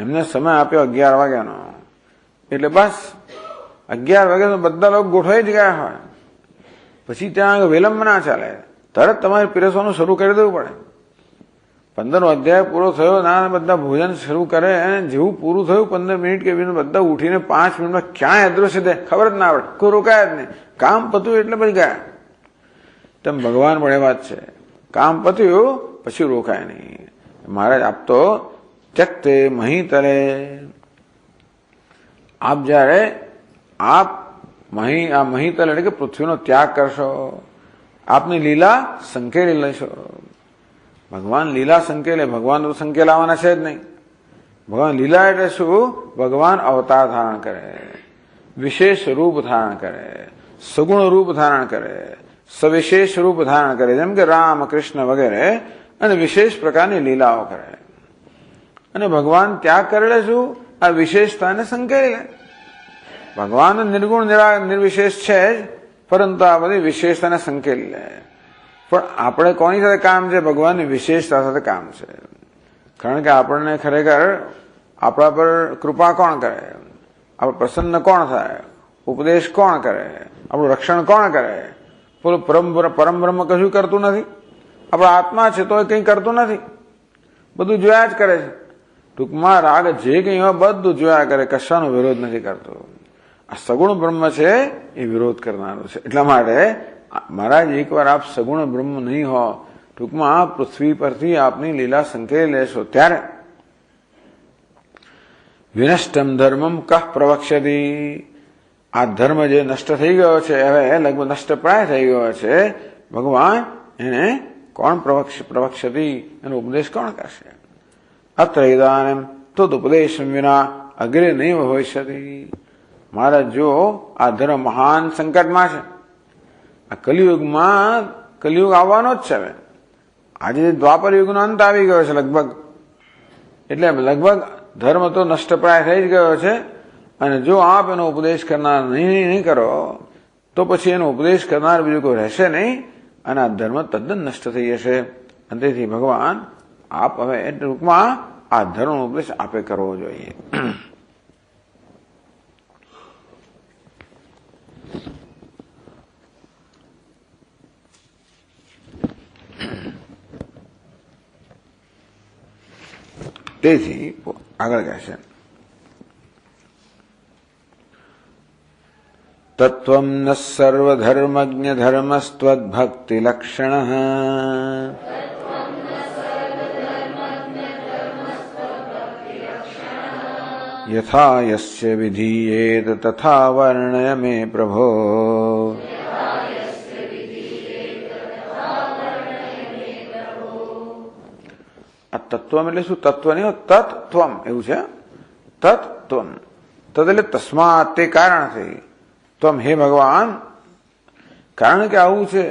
Speaker 1: એમને સમય આપ્યો 11 વાગ્યાનો, એટલે બસ 11 વાગે તો બધા લોકો ગોઠવાઈ જ ગયા હોય. પછી ત્યાં વિલંબ ના ચાલે, તરત તમારે પીરસવાનું શરૂ કરી દેવું પડે. 15નો અધ્યાય પૂરો થયો ના, બધા ભોજન શરૂ કરે, જેવું પૂરું થયું 15 મિનિટ કે બધા ઉઠીને 5 મિનિટમાં ક્યાંય અદ્રશ્ય દે ખબર જ ના પડે, કોઈ રોકાય જ નહીં. કામ પત્યું એટલે પછી ગયા. તેમ ભગવાન પણ એ વાત છે, કામ પત્યું પછી રોકાય નહીં. મહારાજ આપ તો ત્યક્તે મહીતલે, આપ જયારે આપ આ મહીતલ એટલે કે પૃથ્વીનો ત્યાગ કરશો, આપની લીલા સંકેલી લેશો. ભગવાન લીલા સંકેલે, ભગવાન તો સંકેલાવાના છે જ નહીં. ભગવાન લીલા એટલે શું? ભગવાન અવતાર ધારણ કરે, વિશેષ રૂપ ધારણ કરે, સગુણ રૂપ ધારણ કરે, સવિશેષ રૂપ ધારણ કરે, જેમ કે રામ કૃષ્ણ વગેરે, અને વિશેષ પ્રકારની લીલાઓ કરે. અને ભગવાન ત્યાગ કરેલે શું? આ વિશેષતાને સંકેલી લે. ભગવાન નિર્ગુણ નિર્વિશેષ છે જ, પરંતુ આ બધી વિશેષતાને સંકેલી લે. પણ આપણે કોની સાથે કામ છે? ભગવાનની વિશેષતા સાથે કામ છે. કારણ કે આપણને ખરેખર આપણા પર કૃપા કોણ કરે? આપણે પ્રસન્ન કોણ થાય? ઉપદેશ કોણ કરે? આપણું રક્ષણ કોણ કરે? પેલું પરમ બ્રહ્મ કશું કરતું નથી. આપણો આત્મા છે તો એ કંઈ કરતું નથી, બધું જોયા જ કરે છે. ટૂંકમાં રાગ જે કંઈ હોય બધું જોયા કરે, કશાનો વિરોધ નથી કરતો. આ સગુણ બ્રહ્મ છે એ વિરોધ કરનારું છે. એટલા માટે મહારાજ એકવાર આપ સગુણ બ્રહ્મ નહીં હો, ટૂંકમાં પૃથ્વી પરથી આપની લીલા સંકેલી લેશો, ત્યારે વિનષ્ટમ ધર્મમ કહ પ્રવક્ષ્યતિ, આ ધર્મ જે નષ્ટ થઈ ગયો છે, હવે લગભગ નષ્ટપ્રાય થઈ ગયો છે, ભગવાન એને કોણ પ્રવક્ષ્યતિ, એનો ઉપદેશ કોણ કરશે? અત્ર ઇદાનમ તદુપદેશમ વિના અગ્રે નૈવ ભવિષ્યતિ. મહારાજ જો આ ધર્મ મહાન સંકટમાં છે, આ કલિયુગ આવવાનો જ છે. હવે આજે દ્વાપર યુગનો અંત આવી ગયો છે લગભગ, એટલે લગભગ ધર્મ તો નષ્ટપ્રાય થઈ જ ગયો છે. અને જો આપ એનો ઉપદેશ કરનાર નહીં કરો તો પછી એનો ઉપદેશ કરનાર બીજું કોઈ રહેશે નહીં, અને આ ધર્મ તદ્દન નષ્ટ થઈ જશે. અને તેથી ભગવાન આપ હવે ટૂંકમાં આ ધર્મનો ઉપદેશ આપે કરવો જોઈએ. તેથી આગળ કહેશે તત્વમ ન સર્વધર્મજ્ઞ ધર્મસ્ત્વદ્ભક્તિ લક્ષણઃ યથા યસ્ય વિધીયેત તથા વર્ણય મે પ્રભો. આ તત્વમ એટલે શું? તત્વ નહીં, તત્વમ એવું છે. તત્વમ તદ એટલે તસ્માત, તે કારણથી. ત્વમ હે ભગવાન, કારણ કે આવું છે,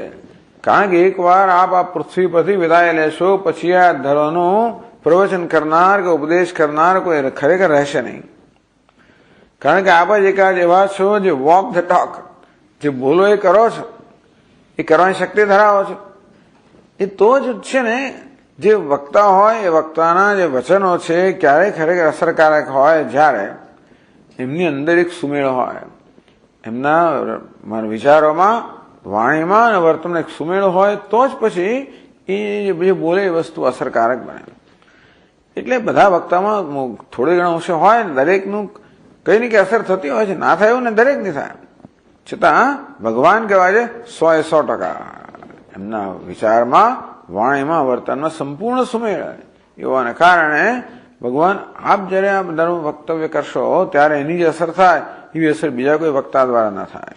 Speaker 1: કારણ કે એકવાર આપ આ પૃથ્વી પરથી વિદાય લેશો પછી આ ધર્મનું પ્રવચન કરનાર કે ઉપદેશ કરનાર કોઈ ખરેખર રહેશે નહીં. કારણ કે આપ જ એકાદ એવા છો જે વોક ધ ટોક, જે બોલો એ કરો છો, એ કરવાની શક્તિ ધરાવો છો. એ તો જ છે ને, જે વક્તા હોય એ વક્તાના જે વચનો છે ક્યારે ખરેખર અસરકારક હોય, જ્યારે એમની અંદર એક સુમેળ હોય, એમના વિચારોમાં, વાણીમાં અને વર્તનમાં એક સુમેળ હોય, તો જ પછી એ જે બોલે એ વસ્તુ અસરકારક બને. એટલે બધા વક્તામાં થોડી ઘણા અંશે હોય, દરેકનું કઈ ને કઈ અસર થતી હોય છે, ના થાય એવું ને દરેક ની થાય. છતાં ભગવાન કહેવાય છે 100% એમના વિચારમાં, વાણીમાં, વર્તનમાં સંપૂર્ણ સુમેળ એવાને કારણે ભગવાન આપ જયારે આ ધર્મ વક્તવ્ય કરશો ત્યારે એની જે અસર થાય એવી અસર બીજા કોઈ વક્તા દ્વારા ના થાય.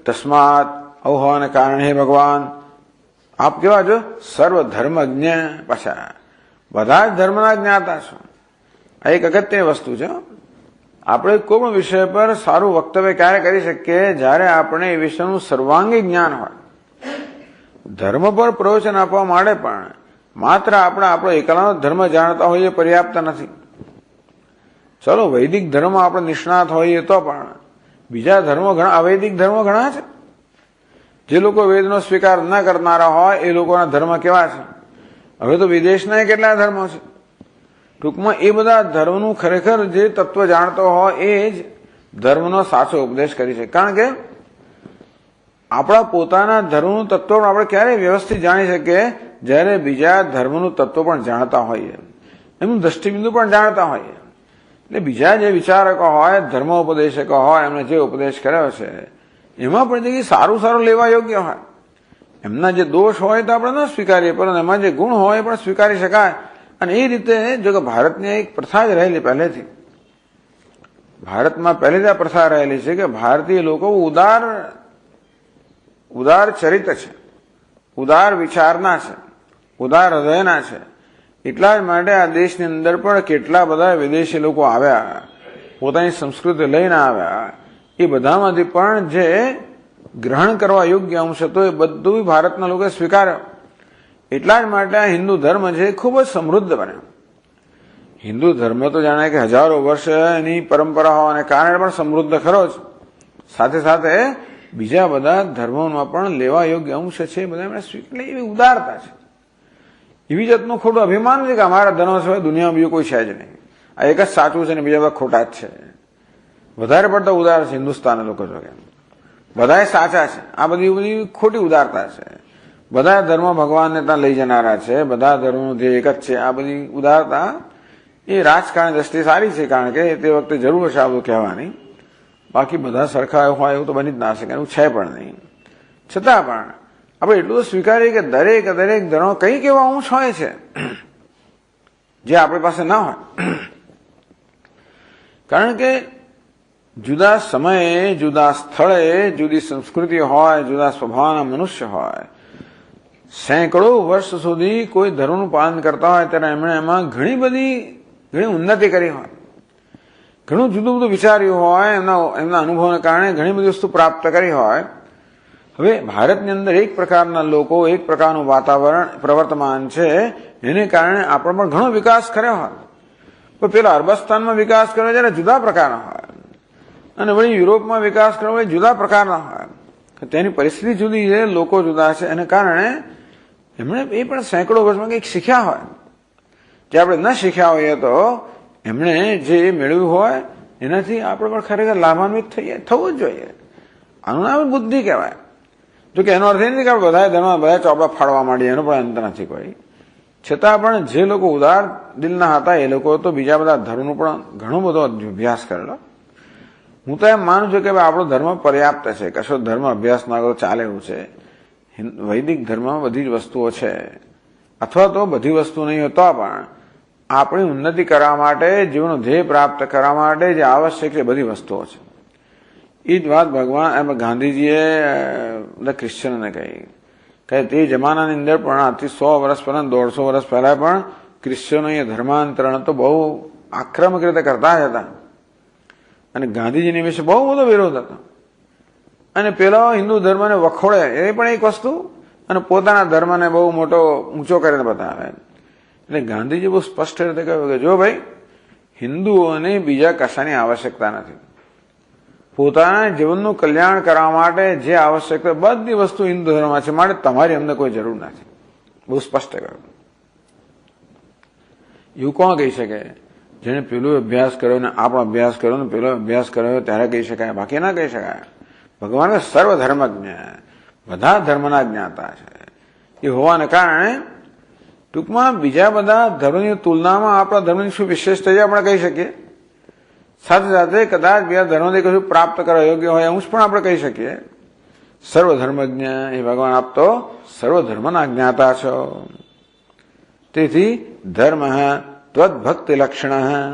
Speaker 1: તસ્માત આવું હોવાને કારણે હે ભગવાન, આપ કેવા છો? સર્વધર્મજ્ઞ. પાછા બધા જ ધર્મના જ્ઞાતા છો. આ એક અગત્યની વસ્તુ છે. આપણે કોઈ પણ વિષય પર સારું વક્તવ્ય ક્યારે કરી શકીએ? જ્યારે આપણે એ વિષયનું સર્વાંગી જ્ઞાન હોય. ધર્મ પર પ્રવચન આપવા માટે પણ માત્ર આપણે આપણો એકલાનો ધર્મ જાણતા હોઈએ પર્યાપ્ત નથી. ચલો વૈદિક ધર્મ આપણે નિષ્ણાત હોઈએ તો પણ બીજા ધર્મો ઘણા, અવૈદિક ધર્મો ઘણા છે. જે લોકો વેદનો સ્વીકાર ન કરનારા હોય એ લોકોના ધર્મ કેવા છે? હવે તો વિદેશના કેટલા ધર્મો છે. ટૂંકમાં એ બધા ધર્મનું ખરેખર જે તત્વ જાણતો હોય એ જ ધર્મનો સાચો ઉપદેશ કરી છે. કારણ કે આપણા પોતાના ધર્મનું તત્વ આપણે ક્યારેય વ્યવસ્થિત જાણી શકીએ? જ્યારે બીજા ધર્મનું તત્વ પણ જાણતા હોઈએ, એમનું દ્રષ્ટિબિંદુ પણ જાણતા હોઈએ. એટલે બીજા જે વિચારકો હોય, ધર્મ ઉપદેશકો હોય, એમને જે ઉપદેશ કર્યો છે એમાં પણ જે સારું સારું લેવા યોગ્ય હોય. એમના જે દોષ હોય તો આપણે ન સ્વીકારીએ, પરંતુ એમાં જે ગુણ હોય એ પણ સ્વીકારી શકાય. અને એ રીતે જો કે ભારતની એક પ્રથા જ રહેલી પહેલેથી, ભારતમાં પહેલેથી આ પ્રથા રહેલી છે કે ભારતીય લોકો ઉદાર ચરિત્ર છે, ઉદાર વિચારના છે, ઉદાર હૃદયના છે. એટલા જ માટે આ દેશની અંદર પણ કેટલા બધા વિદેશી લોકો આવ્યા, પોતાની સંસ્કૃતિ લઈને આવ્યા. એ બધામાંથી પણ જે ગ્રહણ કરવા યોગ્ય અંશ હતો એ બધું ભારતના લોકોએ સ્વીકાર્યો. એટલા જ માટે આ હિન્દુ ધર્મ છે ખૂબ જ સમૃદ્ધ બન્યો. હિન્દુ ધર્મ તો જાણે કે હજારો વર્ષ એની પરંપરા હોવાને કારણે પણ સમૃદ્ધ ખરો જ. સાથે સાથે બીજા બધા ધર્મોમાં પણ લેવા યોગ્ય અંશ છે એ બધા એમણે સ્વીકાર. એવી ઉદારતા છે, એવી જાતનું ખોટું અભિમાન છે કે અમારા ધર્મ સિવાય દુનિયામાં બીજું કોઈ છે જ નહીં, આ એક જ સાચું છે ને બીજા બધા ખોટા જ છે. વધારે પડતા ઉદાર છે હિન્દુસ્તાનના લોકો. જો કે બધા સાચા છે, આ બધી ખોટી ઉદારતા છે. બધા ધર્મ ભગવાનને ત્યાં લઈ જનારા છે, બધા ધર્મનું ધ્યેય એક જ છે. આ બધી ઉદારતા એ રાજકારણની દ્રષ્ટિએ સારી છે, કારણ કે તે વખતે જરૂર છે આ બધું કહેવાની. બાકી બધા સરખા હોય એવું તો બની જ ના શકે, એવું છે પણ નહીં. છતાં પણ આપણે એટલું તો સ્વીકારીએ કે દરેક ધર્મ કંઈક એવા અંશ હોય છે જે આપણી પાસે ના હોય. કારણ કે જુદા સમયે, જુદા સ્થળે, જુદી સંસ્કૃતિ હોય, જુદા સ્વભાવના મનુષ્ય હોય, સેંકડો વર્ષ સુધી કોઈ ધર્મનું પાલન કરતા હોય ત્યારે એમણે એમાં ઘણી ઉન્નતિ કરી હોય, ઘણું જુદું બધું વિચાર્યું હોય, એમના અનુભવને કારણે ઘણી બધી વસ્તુ પ્રાપ્ત કરી હોય. હવે ભારતની અંદર એક પ્રકારના લોકો, એક પ્રકારનું વાતાવરણ પ્રવર્તમાન છે, એને કારણે આપણે પણ ઘણો વિકાસ કર્યો હોય. પણ પેલા અરબસ્તાનમાં વિકાસ કર્યો જ્યારે જુદા પ્રકારનો હોય, અને વળી યુરોપમાં વિકાસ કર્યો એ જુદા પ્રકારના હોય. તેની પરિસ્થિતિ જુદી છે, લોકો જુદા છે, એને કારણે એમણે એ પણ સેંકડો વર્ષમાં કંઈક શીખ્યા હોય જે આપણે ન શીખ્યા હોઈએ. તો એમણે જે મેળવ્યું હોય એનાથી આપણે પણ ખરેખર લાભાન્વિત થવું જ જોઈએ. આનું નામ બુદ્ધિ કહેવાય. જોકે એનો અર્થ એ નથી કે આપણે બધા ધર્મ બધા ચોપડા ફાડવા માંડીએ, એનો પણ અંત નથી કોઈ. છતાં પણ જે લોકો ઉદાર દિલના હતા એ લોકો તો બીજા બધા ધર્મનો પણ ઘણો બધો અભ્યાસ કરેલો. હું તો એમ માનું છું કે આપણો ધર્મ પર્યાપ્ત છે, કશો ધર્મ અભ્યાસ ના કરો ચાલે એવું છે. વૈદિક ધર્મમાં બધી જ વસ્તુઓ છે, અથવા તો બધી વસ્તુ નહીં હોતા પણ આપણી ઉન્નતિ કરવા માટે, જીવનનો ધ્યેય પ્રાપ્ત કરવા માટે જે આવશ્યક છે બધી વસ્તુઓ છે. એ જ વાત ભગવાન ગાંધીજીએ બધા ક્રિશ્ચનને કહી કે તે જમાનાની અંદર પણ આથી 100 વર્ષ પહેલા, 150 વર્ષ પહેલા પણ ક્રિશ્ચનોએ ધર્માંતરણ તો બહુ આક્રમક રીતે કરતા જ હતા, અને ગાંધીજીની વિશે બહુ બધો વિરોધ હતો. અને પેલો હિન્દુ ધર્મને વખોડે એ પણ એક વસ્તુ, અને પોતાના ધર્મને બહુ મોટો ઊંચો કરીને બતાવે. એટલે ગાંધીજી બહુ સ્પષ્ટ રીતે કહ્યું કે જો ભાઈ, હિન્દુઓને બીજા કશાની આવશ્યકતા નથી. પોતાના જીવનનું કલ્યાણ કરવા માટે જે આવશ્યક બધી વસ્તુ હિન્દુ ધર્મમાં છે, માટે તમારી અમને કોઈ જરૂર નથી. બહુ સ્પષ્ટ કહ્યું. એવું કોણ કહી શકે? જેને પેલો અભ્યાસ કર્યો ને આપણો અભ્યાસ કર્યો ને પેલો અભ્યાસ કર્યો ત્યારે કહી શકાય, બાકી ના કહી શકાય. ભગવાન સર્વધર્મજ્ઞ, બધા ધર્મના જ્ઞાતા છે. એ હોવાને કારણે ટૂંકમાં બીજા બધા ધર્મની તુલનામાં આપણા ધર્મની શું વિશેષતા છે આપણે કહી શકીએ. સાથે સાથે કદાચ બીજા ધર્મથી કશું પ્રાપ્ત કરવા યોગ્ય હોય એવું પણ આપણે કહી શકીએ. સર્વધર્મજ્ઞ એ ભગવાન આપ તો સર્વધર્મના જ્ઞાતા છો. તેથી ધર્મ ત્વદ્ભક્તિ લક્ષણ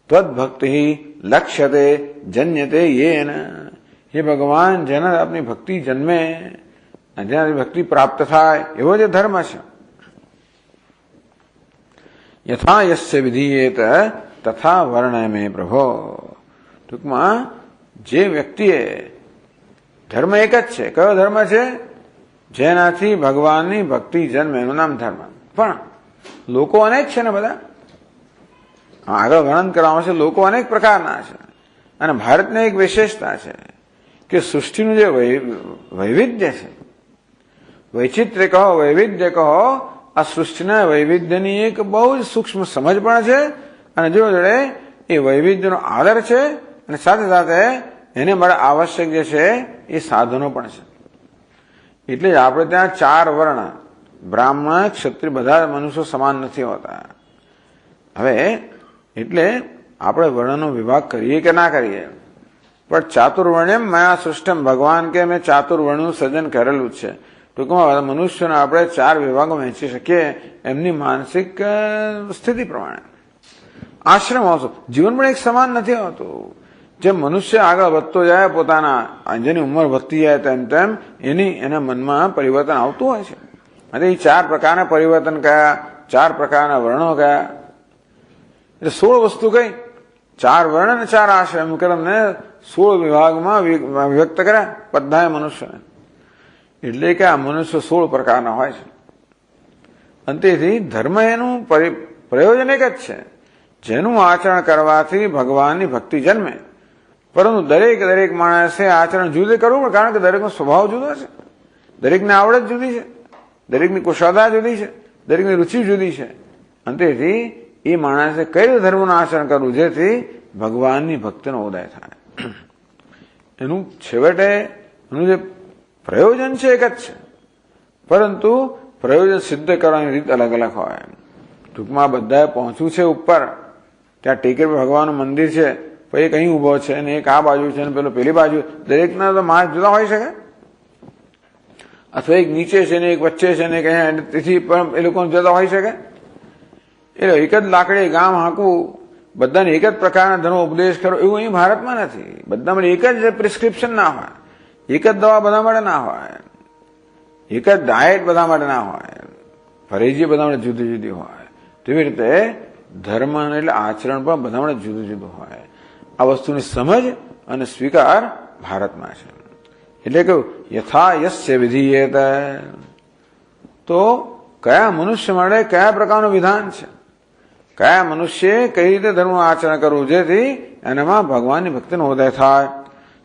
Speaker 1: ત્વદ્ભક્તિ લક્ષ્યતે જન્યતે યેન. હે ભગવાન, જેના આપની ભક્તિ જન્મે જેનાથી ભક્તિ પ્રાપ્ત થાય એવો જે ધર્મ છે. યથા યસ્ય વિધીયેત તથા વર્ણયમે પ્રભો. ટૂંકમાં જે વ્યક્તિએ ધર્મ એક જ છે. કયો ધર્મ છે? જેનાથી ભગવાનની ભક્તિ જન્મે એનું નામ ધર્મ. પણ લોકો અનેક છે ને બધા. આગળ વર્ણન કરવામાં છે. લોકો અનેક પ્રકારના છે અને ભારતની એક વિશેષતા છે કે સૃષ્ટિનું જે વૈવિધ્ય છે, વૈચિત્ર્ય કહો, વૈવિધ્ય કહો, આ સૃષ્ટિના વૈવિધ્યની એક બહુ જ સૂક્ષ્મ સમજ પણ છે અને જોડે એ વૈવિધ્યનો આદર છે અને સાથે સાથે એને માટે આવશ્યક જે છે એ સાધનો પણ છે. એટલે જ આપણે ત્યાં 4 વર્ણ, બ્રાહ્મણ, ક્ષત્રિય, બધા મનુષ્યો સમાન નથી હોતા. હવે એટલે આપણે વર્ણનો વિભાગ કરીએ કે ના કરીએ, પણ ચાતુર્વર્ણ્યમ મયા સૃષ્ટમ, ભગવાન કે મેં ચાતુર્વર્ણનું સર્જન કરેલું છે. ટૂંકમાં મનુષ્યને આપણે 4 વિભાગમાં વહેંચી શકીએ એમની માનસિક સ્થિતિ પ્રમાણે. આશ્રમ આવશો, જીવન પણ એક સમાન નથી હોતું. જેમ મનુષ્ય આગળ વધતો જાય, પોતાના જેની ઉંમર વધતી જાય તેમ તેમ એના મનમાં પરિવર્તન આવતું હોય છે. અને એ 4 પ્રકારના પરિવર્તન કયા, 4 પ્રકારના વર્ણો કયા, એટલે 16 વસ્તુ કઈ, 4 વર્ણ અને 4 આશ્રમ કરીને 16 વિભાગમાં વ્યક્ત કર્યા બધાએ મનુષ્યને. એટલે કે આ મનુષ્ય 16 પ્રકારના હોય છે. અને તેથી ધર્મ એનું પ્રયોજન એક જ છે, જેનું આચરણ કરવાથી ભગવાનની ભક્તિ જન્મે. પરંતુ દરેક માણસે આચરણ જુદું કરવું પડે, કારણ કે દરેકનો સ્વભાવ જુદો છે, દરેકની આવડત જુદી છે, દરેકની કુશળતા જુદી છે, દરેકની રુચિ જુદી છે. અને તેથી એ માણસે કઈ રીતે ધર્મનું આચરણ કરવું જેથી ભગવાનની ભક્તિનો ઉદય થાય. એનું છેવટે એનું જે પ્રયોજન છે એક જ છે, પરંતુ પ્રયોજન સિદ્ધ કરવાની રીત અલગ અલગ હોય. ટૂંકમાં બધાએ પહોંચવું છે ઉપર, ત્યાં ટેકરી પર ભગવાનનું મંદિર છે, પછી એક અહીં ઉભો છે ને એક આ બાજુ છે ને પેલો પેલી બાજુ, દરેકના તો માર્ગ જુદા હોઈ શકે. અથવા એક નીચે છે ને એક વચ્ચે છે ને એક અહીંયા, તેથી પણ એ લોકો જુદા હોઈ શકે. એટલે એક જ લાકડી ગામ હાંકવું, બધાને એક જ પ્રકારના ધર્મ ઉપદેશ કરો એવું અહીં ભારતમાં નથી. બધા માટે એક જ પ્રિસ્ક્રિપ્શન ના હોય, એક જ દવા બધા માટે ના હોય, એક જ ડાયટ બધા માટે ના હોય, પરેજી બધા માટે જુદી જુદી હોય. તેવી રીતે ધર્મ એટલે આચરણ પણ બધા માટે જુદું જુદું હોય. આ વસ્તુની સમજ અને સ્વીકાર ભારતમાં છે. એટલે કે યથા યસ્ય વિધીયેત, તો કયા મનુષ્ય માટે કયા પ્રકારનું વિધાન છે, કયા મનુષ્ય કઈ રીતે ધર્મનું આચરણ કરવું જેથી એનામાં ભગવાનની ભક્તિનો ઉદય થાય.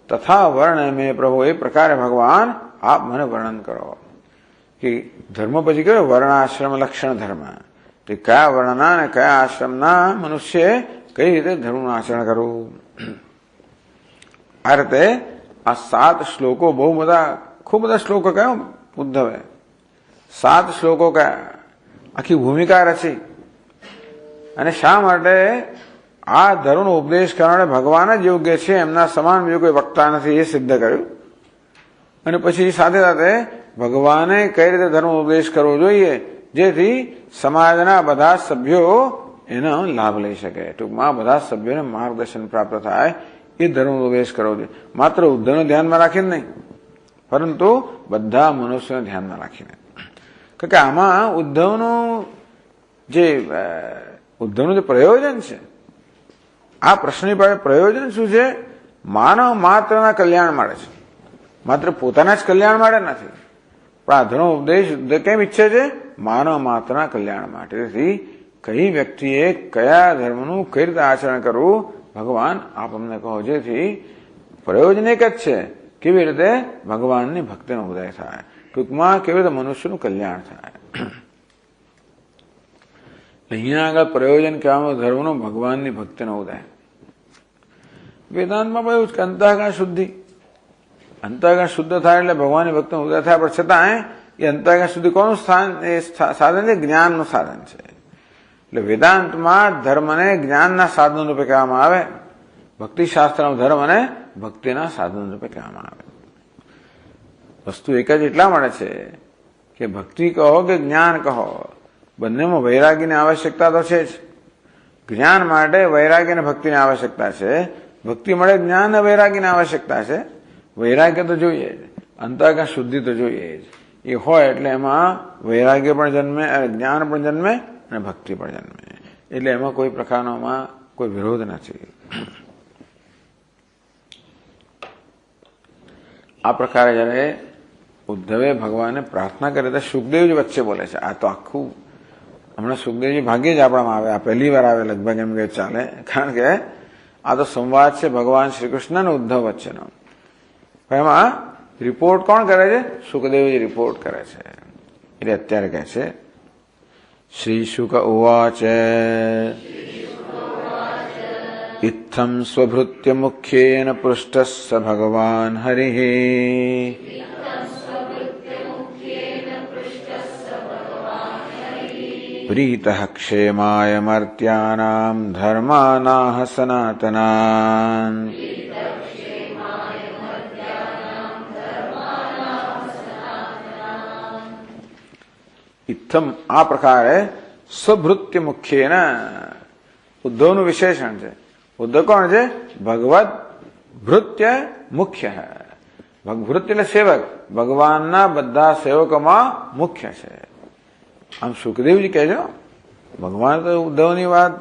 Speaker 1: તથા વર્ણ મેં પ્રભુ, એ પ્રકારે ભગવાન આપ મને વર્ણન કરો. કે ધર્મ પછી કયો, વર્ણાશ્રમ લક્ષણ ધર્મ, તે કયા વર્ણના અને કયા આશ્રમના મનુષ્ય કઈ રીતે ધર્મનું આચરણ કરવું. આ રીતે આ 7 શ્લોકો, બહુ બધા, ખૂબ બધા શ્લોકો કયો ઉદ્ધવે, 7 શ્લોકો કયા, આખી ભૂમિકા રચી. અને શા માટે આ ધર્મનો ઉપદેશ કરવાને ભગવાન જ યોગ્ય છે, એમના સમાન બીજો કોઈ વક્તા નથી, એ સિદ્ધ કર્યું. અને પછી સાથે સાથે ભગવાને કઈ રીતે ધર્મ ઉપદેશ કરવો જોઈએ જેથી સમાજના બધા સભ્યો એનો લાભ લઈ શકે. ટૂંકમાં બધા સભ્યોને માર્ગદર્શન પ્રાપ્ત થાય એ ધર્મ ઉપદેશ કરવો જોઈએ. માત્ર ઉદ્ધવને ધ્યાનમાં રાખીને નહીં, પરંતુ બધા મનુષ્યોને ધ્યાનમાં રાખીને. કારણ કે આમાં ઉદ્ધવનું જે પ્રયોજન છે, આ પ્રશ્નની પાસે પ્રયોજન શું છે, માનવ માત્રના કલ્યાણ માટે છે, માત્ર પોતાના જ કલ્યાણ માટે નથી. પણ આ ધર્મ ઉપદેશ કેમ ઈચ્છે છે, માનવ માત્રના કલ્યાણ માટે. તેથી કઈ વ્યક્તિએ કયા ધર્મનું કઈ રીતે આચરણ કરવું ભગવાન આપ અમને કહો, જેથી પ્રયોજન એક જ છે, કેવી રીતે ભગવાનની ભક્તિનો ઉદય થાય. ટૂંકમાં કેવી રીતે મનુષ્યનું કલ્યાણ થાય. અહીંયા આગળ પ્રયોજન કહેવામાં ધર્મનો ભગવાનની ભક્તિનો ઉદય. વેદાંતમાં પણ એવું કે અંતઃકરણ શુદ્ધિ, અંતઃકરણ શુદ્ધ થાય એટલે ભગવાનની ભક્તિનો ઉદય થાય. પણ છતાં એ અંતઃકરણ શુદ્ધિ કોનું સ્થાન, એ સાધન છે, જ્ઞાનનું સાધન છે. એટલે વેદાંતમાં ધર્મને જ્ઞાનના સાધન રૂપે કહેવામાં આવે, ભક્તિશાસ્ત્રમાં ધર્મને ભક્તિના સાધન રૂપે કહેવામાં આવે. વસ્તુ એક જ એટલા માટે છે કે ભક્તિ કહો કે જ્ઞાન કહો, બંનેમાં વૈરાગીની આવશ્યકતા તો છે જ. જ્ઞાન માટે વૈરાગી અને ભક્તિની આવશ્યકતા છે, ભક્તિ માટે જ્ઞાન અને વૈરાગીની આવશ્યકતા છે. વૈરાગ્ય તો જોઈએ જ, અંતઃકરણ શુદ્ધિ તો જોઈએ જ. એ હોય એટલે એમાં વૈરાગ્ય પણ જન્મે, જ્ઞાન પણ જન્મે અને ભક્તિ પણ જન્મે. એટલે એમાં કોઈ પ્રકારનોમાં કોઈ વિરોધ નથી. આ પ્રકારે જયારે ઉદ્ધવે ભગવાનને પ્રાર્થના કરી તો સુખદેવજી વચ્ચે બોલે છે. આ તો આખું હમણાં સુખદેવજી ભાગ્યે જ આપણામાં આવે, આ પહેલી વાર આવે લગભગ એમ કે ચાલે, કારણ કે આ તો સંવાદ છે ભગવાન શ્રી કૃષ્ણ અને ઉદ્ધવ વચ્ચેનો. એમાં રિપોર્ટ કોણ કરે છે? સુખદેવજી રિપોર્ટ કરે છે. એટલે અત્યારે કહે છે શ્રી શુક ઉવાચ ઇત્થમ સ્વભૃત્ય મુખ્યેન પૃષ્ટઃ સ ભગવાન હરિઃ પ્રીતઃ ક્ષેમાય મર્ત્યાનાં ધર્માનાઃ સનાતનાન. ઇત્થમ આ પ્રકારે સ્વભૃત્ય મુખ્યેન, ઉદ્ધવનું વિશેષણ છે. ઉદ્ધવ કોણ છે? ભગવદ ભૃત્ય મુખ્ય. ભૃત્ય એટલે સેવક, ભગવાનના બધા સેવકોમાં મુખ્ય છે. આમ સુખદેવજી કહેજો, ભગવાન તો ઉદ્ધવની વાત,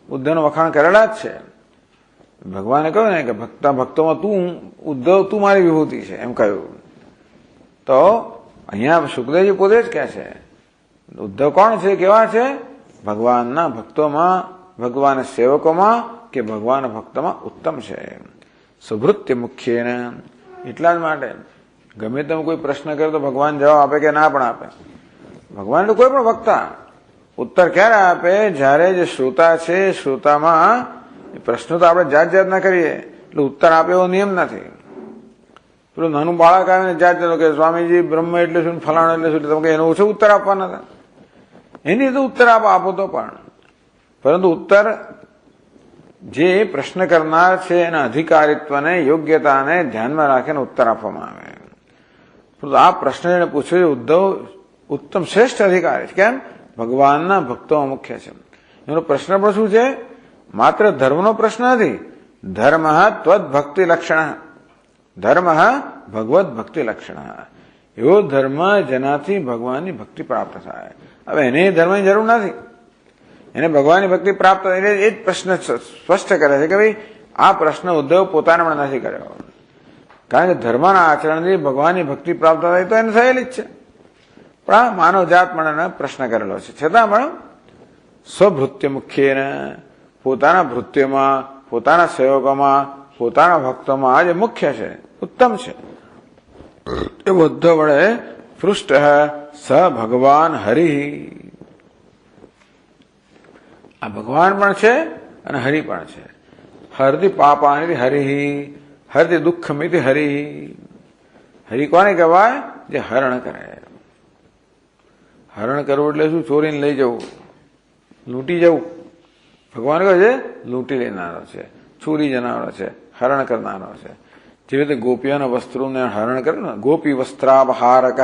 Speaker 1: ઉદ્ધવનું વખાણ કરેલા જ છે. ભગવાને કહ્યું ને કે ભક્તોમાં તું ઉદ્ધવ, તું મારી વિભૂતિ છે એમ કહ્યું. તો અહીંયા સુખદેવજી પોતે જ કહે છે ઉદ્ધવ કોણ છે, કેવા છે? ભગવાનના ભક્તોમાં, ભગવાન સેવકોમાં કે ભગવાન ભક્તમાં ઉત્તમ છે. સુભૃત્ય મુખ્યેન. એટલા જ માટે ગમે તમે કોઈ પ્રશ્ન કરે તો ભગવાન જવાબ આપે કે ના પણ આપે. ભગવાન તો કોઈ પણ વક્તા ઉત્તર ક્યારે આપે? જ્યારે જે શ્રોતા છે, શ્રોતામાં પ્રશ્નો તો આપણે જાત જાત ના કરીએ એટલે ઉત્તર આપે એવો નિયમ નથી. પેલું નાનું બાળક આવે ને જાત જાત કે સ્વામીજી બ્રહ્મ એટલે શું, ફલાણો એટલે શું, તમે એનો ઓછો ઉત્તર આપવાના હતા. એની તો ઉત્તર આપો તો પણ, પરંતુ ઉત્તર જે પ્રશ્ન કરનાર છે એના અધિકારીત્વને, યોગ્યતાને ધ્યાનમાં રાખીને ઉત્તર આપવામાં આવે. પરંતુ આ પ્રશ્ન એને પૂછ્યો ઉદ્ધવ ઉત્તમ શ્રેષ્ઠ અધિકારી છે. કેમ? ભગવાનના ભક્તોમાં મુખ્ય છે. એનો પ્રશ્ન પણ શું છે? માત્ર ધર્મનો પ્રશ્ન નથી. ધર્મ ત્વદ્ભક્તિ લક્ષણ, ધર્મ ભગવદ ભક્તિ લક્ષણ. એવો ધર્મ જેનાથી ભગવાનની ભક્તિ પ્રાપ્ત થાય. હવે એને ધર્મની જરૂર નથી, એને ભગવાનની ભક્તિ પ્રાપ્ત થાય. એ જ પ્રશ્ન સ્પષ્ટ કરે છે કે ભાઈ આ પ્રશ્ન ઉદ્ધવ પોતાને પણ નથી કર્યો, કારણ કે ધર્મના આચરણથી ભગવાનની ભક્તિ પ્રાપ્ત થાય તો એને થયેલી જ છે. પણ આ માનવ જાત મને પ્રશ્ન કરેલો છે. છતાં પણ સ્વભૃત્ય મુખ્યેન, પોતાના ભૃત્યમાં, પોતાના સેવકોમાં, પોતાના ભક્તોમાં આ જે મુખ્ય છે, ઉત્તમ છે, એ ઉદ્ધવ વડે પૃષ્ટ સ ભગવાન હરિ. આ ભગવાન પણ છે અને હરિ પણ છે. હરતિ પાપાનિ હરિ, હરતિ દુઃખમિતિ હરિ. હરિ કોને કહેવાય? જે હરણ કરે. હરણ કરવું એટલે શું? ચોરીને લઈ જવું, લૂંટી જવું. ભગવાન કહે છે લૂંટી લેનારો છે, ચોરી જનારો છે, હરણ કરનારો છે. જેવી રીતે ગોપીઓના વસ્ત્રોને હરણ કરે ને, ગોપી વસ્ત્રાપહારક,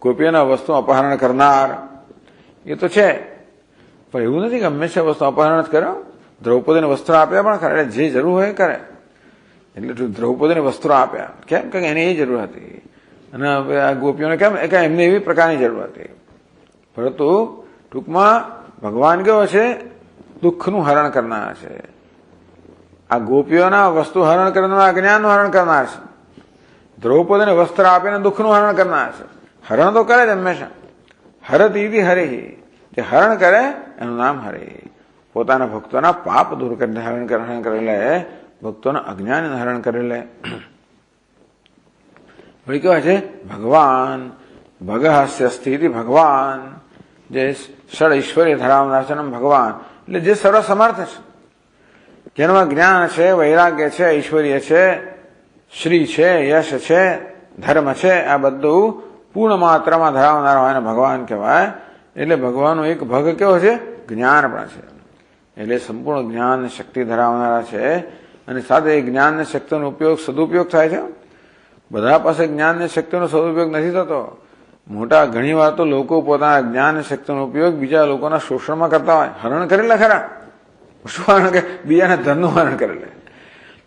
Speaker 1: ગોપીઓના વસ્તુ અપહરણ કરનાર એ તો છે. પણ એવું નથી કે હંમેશા વસ્તુ અપહરણ જ કર્યો. દ્રૌપદીને વસ્ત્રો આપ્યા પણ ખરા, જે જરૂર હોય કરે. એટલે દ્રૌપદીને વસ્ત્રો આપ્યા કેમ? કે એની એ જરૂર હતી. અને હવે આ ગોપીઓને કેમ? એમને એવી પ્રકારની જરૂર હતી. પરંતુ ટૂંકમાં ભગવાન કેવો છે? દુઃખનું હરણ કરનાર છે. આ ગોપીઓના વસ્તુ હરણ કરનાર, અજ્ઞાનનું હરણ કરનાર છે. દ્રૌપદીને વસ્ત્ર આપીને દુઃખનું હરણ કરનાર છે. હરણ તો કરે જ હંમેશા. હરતી હરિ, જે હરણ કરે એનું નામ હરિ. પોતાના ભક્તોના પાપ દૂર કરીને હરણ કરી લે, ભક્તોના અજ્ઞાન હરણ કરી લે. વળી કહેવાય છે ભગવાન, ભગહસ્ય સ્થિતિ ભગવાન, જે ષડ ઐશ્વર્ય ધરાવનાર છે ભગવાન, એટલે જે સર્વ સમર્થ છે, જેનામાં જ્ઞાન છે, વૈરાગ્ય છે, ઐશ્વર્ય છે, શ્રી છે, યશ છે, ધર્મ છે, આ બધું પૂર્ણ માત્રામાં ધરાવનાર હોય ને ભગવાન કહેવાય. એટલે ભગવાનનો એક ભગ કેવો છે? જ્ઞાન પણ છે. એટલે સંપૂર્ણ જ્ઞાન શક્તિ ધરાવનારા છે. અને સાથે એ જ્ઞાન ને શક્તિનો ઉપયોગ, સદુપયોગ થાય છે. બધા પાસે જ્ઞાન ને શક્તિનો સદુપયોગ નથી થતો. મોટા ઘણી વાર તો લોકો પોતાના જ્ઞાન અને શક્તિનો ઉપયોગ બીજા લોકોના શોષણમાં કરતા હોય. હરણ કરેલા ખરા, શું હરણ કે? બીજાના ધનનું હરણ કરેલા.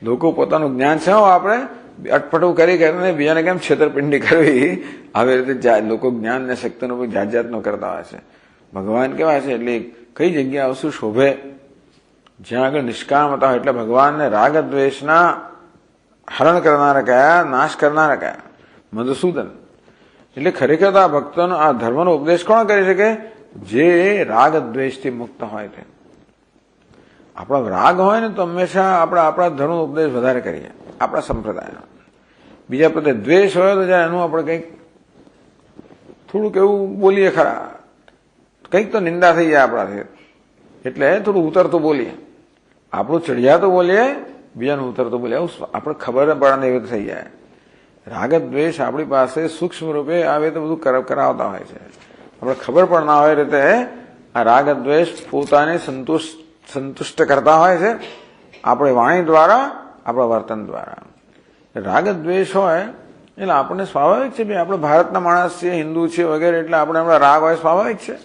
Speaker 1: લોકો પોતાનું જ્ઞાન છે આપણે અટપટું કરી કરીને બીજાને કેમ છેતરપિંડી કરવી, આવી રીતે લોકો જ્ઞાન ને શક્તિનો જાત જાતનો કરતા હોય છે. ભગવાન કેવા છે એટલે કઈ જગ્યા વસ્તુ શોભે, જ્યાં આગળ નિષ્કામતા હોય. એટલે ભગવાનને રાગ દ્વેષના હરણ કરનારા કયા, નાશ કરનારા કયા? મધુસૂદન. એટલે ખરેખર તો આ ભક્તોનો આ ધર્મનો ઉપદેશ કોણ કરી શકે? જે રાગ દ્વેષથી મુક્ત હોય તે. આપણો રાગ હોય ને તો હંમેશા આપણા ધર્મનો ઉપદેશ વધારે કરીએ, આપણા સંપ્રદાયનો. બીજા પ્રત્યે દ્વેષ હોય તો જ્યારે એનું આપણે કંઈક થોડુંક એવું બોલીએ ખરા, કંઈક તો નિંદા થઈ જાય આપણાથી, એટલે થોડું ઉતરતું બોલીએ. આપણું ચડિયાતું બોલીએ, બીજાનું ઉતરતું બોલીએ, આપણે ખબર પડે એવી થઈ જાય. રાગ દ્વેષ આપણી પાસે સૂક્ષ્મ રૂપે આવે તો બધું કરાવતા હોય છે. આપણે ખબર પણ ના હોય રીતે આ રાગ દ્વેષ પોતાને સંતુષ્ટ કરતા હોય છે, આપણે વાણી દ્વારા, આપણા વર્તન દ્વારા. રાગ દ્વેષ હોય એટલે આપણને સ્વાભાવિક છે, ભાઈ આપણે ભારતના માણસ છીએ, હિન્દુ છીએ વગેરે, એટલે આપણે હમણાં રાગ હોય સ્વાભાવિક છે.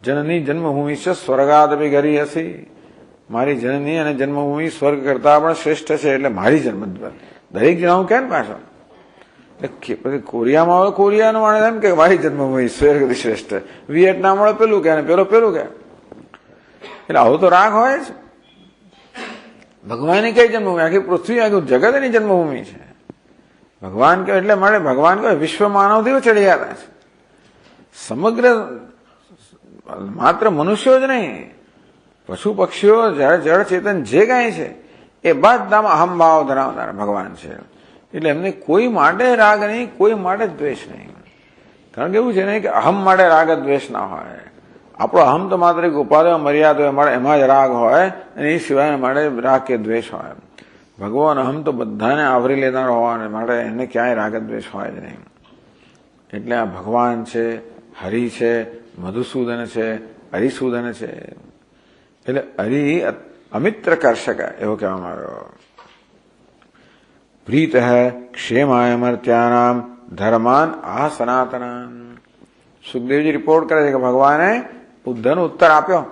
Speaker 1: જનની જન્મભૂમિ છે સ્વર્ગાદપી ગરી હસી, મારી જનની અને જન્મભૂમિ સ્વર્ગ કરતા પણ શ્રેષ્ઠ છે, એટલે મારી જન્મ દરેક જણાવું કે ને પાછો. પછી કોરિયામાં આવે, કોરિયાનો માણસ એમ કે મારી જન્મભૂમિ સ્વર્ગથી શ્રેષ્ઠ, વિયેટનામ વાળો પેલું કે, પેલું કે. એટલે આવો તો રાગ હોય છે. ભગવાનની કઈ જન્મભૂમિ? આખી પૃથ્વી, આખું જગત એની જન્મભૂમિ છે. ભગવાન કહે એટલે મારે ભગવાન કહે વિશ્વ માનવથી ચડિયાતા છે. સમગ્ર માત્ર મનુષ્યો જ નહીં, પશુ પક્ષીઓ, જળ ચેતન જે કાંઈ છે એ બધામાં અહમભાવ ધરાવનાર ભગવાન છે. એટલે એમને કોઈ માટે રાગ નહીં, કોઈ માટે દ્વેષ નહીં. કારણ કે એવું છે ને કે અહમ માટે રાગ દ્વેષ ના હોય. આપણો અહમ તો માત્ર એક ઉપાધિમાં મર્યાદા હોય, એમાં જ રાગ હોય, અને એ સિવાય માટે રાગ કે દ્વેષ હોય. ભગવાન અહમ તો બધાને આવરી લેનાર હોવાને માટે એને ક્યાંય રાગ દ્વેષ હોય જ નહીં. એટલે આ ભગવાન છે, હરિ છે, મધુસૂદન છે, હરિસૂદન છે. એટલે હરિ અમિત્ર કર્ષક એવો કહેવામાં આવ્યો. પ્રીત ક્ષેમાય મર્ત્યાનામ ધર્માન આ સનાતનાન. સુખદેવજી રિપોર્ટ કરે છે કે ભગવાને ઉદ્ધવનો ઉત્તર આપ્યો.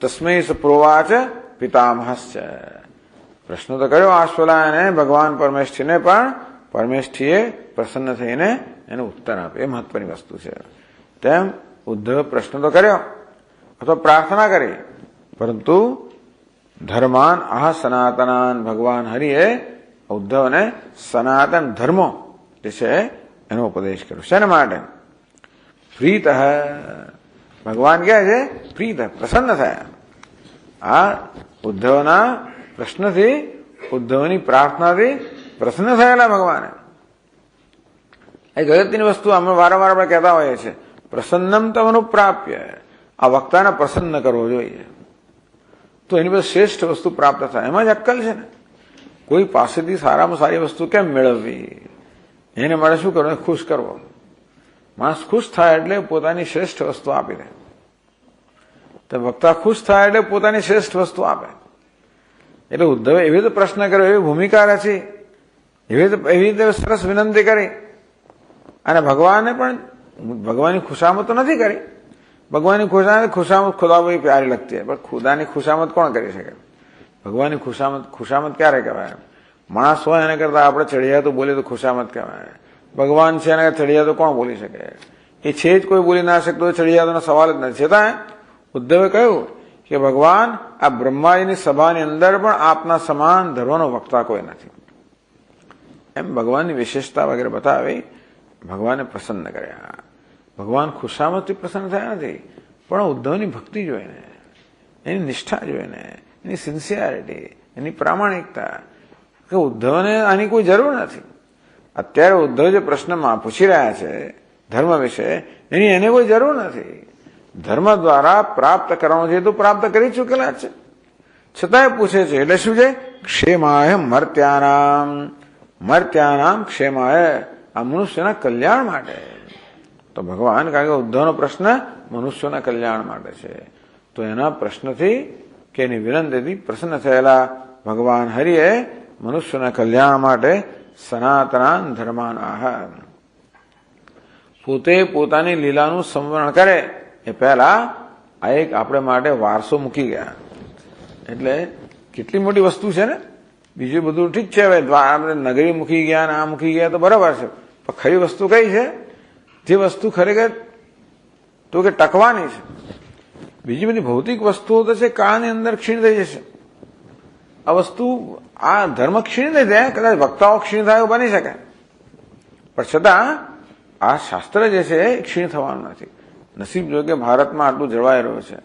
Speaker 1: તસ્મૈ સ પ્રોવાચ પિતામહશ્ચ. પ્રશ્ન તો કર્યો આશ્વલાયને ભગવાન પરમેષ્ઠીને, પણ પરમેષ્ઠીએ પ્રસન્ન થઈને એનો ઉત્તર આપ્યો. એ મહત્વની વસ્તુ છે. તેમ ઉદ્ધવ પ્રશ્ન તો કર્યો અથવા પ્રાર્થના કરી, પરંતુ ધર્માન આહ સનાતનાન, ભગવાન હરિએ ઉદ્ધવને સનાતન ધર્મો જે છે એનો ઉપદેશ કર્યો. શેના માટે? પ્રીત, ભગવાન કહે છે પ્રીત, પ્રસન્ન થયા. આ ઉદ્ધવના પ્રશ્નથી, ઉદ્ધવની પ્રાર્થનાથી પ્રસન્ન થયેલા ભગવાને. એ ગગત્યની વસ્તુ અમે વારંવાર આપણે કહેતા હોઈએ છીએ, પ્રસન્નમ તમનુપ્રાપ્ય. આ વક્તાને પ્રસન્ન કરવો જોઈએ તો એની પાસે શ્રેષ્ઠ વસ્તુ પ્રાપ્ત થાય. એમાં જ અક્કલ છે ને. કોઈ પાસેથી સારામાં સારી વસ્તુ કેમ મેળવવી, એને માટે શું કરવું? ખુશ કરવો. માણસ ખુશ થાય એટલે પોતાની શ્રેષ્ઠ વસ્તુ આપી દે. તો વક્તા ખુશ થાય એટલે પોતાની શ્રેષ્ઠ વસ્તુ આપે. એટલે ઉદ્ધવે એવી રીતે પ્રશ્ન કર્યો, એવી ભૂમિકા રચી, એવી રીતે સરસ વિનંતી કરી, અને ભગવાને પણ ભગવાનની ખુશામત તો નથી કરી. ભગવાનની ખુશામત ખુદા બહુ પ્યારી લગતી है, પણ ખુદાની ખુશામત કોણ કરી શકે? ભગવાનની ખુશામત ક્યારે કહેવાય? માણસ હોય એને કરતા આપણે ચડિયાતું બોલીએ તો ખુશામત કહેવાય. ભગવાન છે એને ચડિયાતું કોણ બોલી શકે? એ છે જ કોઈ બોલી ના શકતો, ચડિયાતોનો સવાલ જ નથી. છતાં ઉદ્ધવે કહ્યું કે ભગવાન, આ બ્રહ્માજીની સભાની અંદર પણ આપના સમાન ધર્મનો વક્તા કોઈ નથી. એમ ભગવાનની વિશેષતા વગેરે બતાવી ભગવાને પ્રસન્ન કર્યા. ભગવાન ખુશામતથી પ્રસન્ન થયા નથી, પણ ઉદ્ધવની ભક્તિ જોઈને, એની નિષ્ઠા જોઈને, એની સિન્સિયરિટી, એની પ્રામાણિકતા, કે ઉદ્ધવને આની કોઈ જરૂર નથી. અત્યારે ઉદ્ધવ જે પ્રશ્નમાં પૂછી રહ્યા છે ધર્મ વિશે, એની એને કોઈ જરૂર નથી. ધર્મ દ્વારા પ્રાપ્ત કરવાનું છે તો પ્રાપ્ત કરી ચૂકેલા છે, છતાંય પૂછે છે. એટલે શું છે? ક્ષેમાય મર્ત્યાનામ ક્ષેમાય, આ મનુષ્યના કલ્યાણ માટે. તો ભગવાન, કારણ કે ઉદ્ધવનો પ્રશ્ન મનુષ્યોના કલ્યાણ માટે છે, તો એના પ્રશ્નથી કે એની વિનંતીથી પ્રસન્ન થયેલા ભગવાન હરિએ મનુષ્યના કલ્યાણ માટે સનાતનાન ધર્માન આહ. પોતે પોતાની લીલાનું સંવરણ કરે એ પહેલા આ એક આપણે માટે વારસો મૂકી ગયા. એટલે કેટલી મોટી વસ્તુ છે ને. બીજું બધું ઠીક છે, હવે આપણે નગરી મૂકી ગયા ને આ મૂકી ગયા તો બરાબર છે, પણ ખરી વસ્તુ કઈ છે? જે વસ્તુ ખરેખર તો કે ટકવાની છે. બીજી બધી ભૌતિક વસ્તુઓ તો છે કાળની અંદર ક્ષીણ થઈ જશે. આ વસ્તુ આ ધર્મ ક્ષીણ નહીં થાય, કદાચ વક્તાઓ ક્ષીણ થાય એવું બની શકે, પણ છતાં આ શાસ્ત્ર જે છે એ ક્ષીણ થવાનું નથી. નસીબ જો કે ભારતમાં આટલું જળવાઈ રહ્યું છે.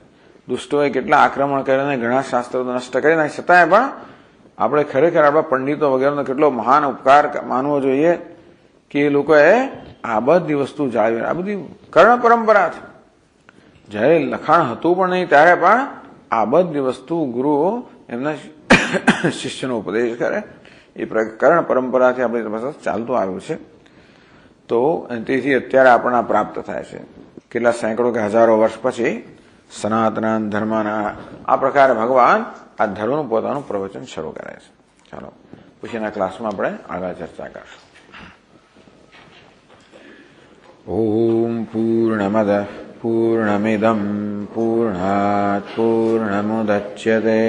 Speaker 1: દુષ્ટોએ કેટલા આક્રમણ કરીને ઘણા શાસ્ત્રો નષ્ટ કરી નાખી, છતાંય પણ આપણે ખરેખર આપણા પંડિતો વગેરેનો કેટલો મહાન ઉપકાર માનવો જોઈએ કે એ લોકોએ આ બધી વસ્તુ જાળવી. આ બધી કર્ણ પરંપરા છે. જયારે લખાણ હતું પણ નહીં ત્યારે પણ આ બધી વસ્તુ ગુરુઓ એમના શિષ્યનો ઉપદેશ કરે એ કર્ણ પરંપરાથી આપણી પાસે ચાલતું આવ્યું છે. તો તેથી અત્યારે આપણને પ્રાપ્ત થાય છે. કેટલા સેંકડો કે હજારો વર્ષ પછી સનાતન ધર્મના આ પ્રકારે ભગવાન આ ધર્મનું પોતાનું પ્રવચન શરૂ કરે છે. ચાલો પછીના ક્લાસમાં આપણે આગળ ચર્ચા કરશું. ઓમ પૂર્ણમદ પૂર્ણમિદમ પૂર્ણાત પૂર્ણમુદચ્યતે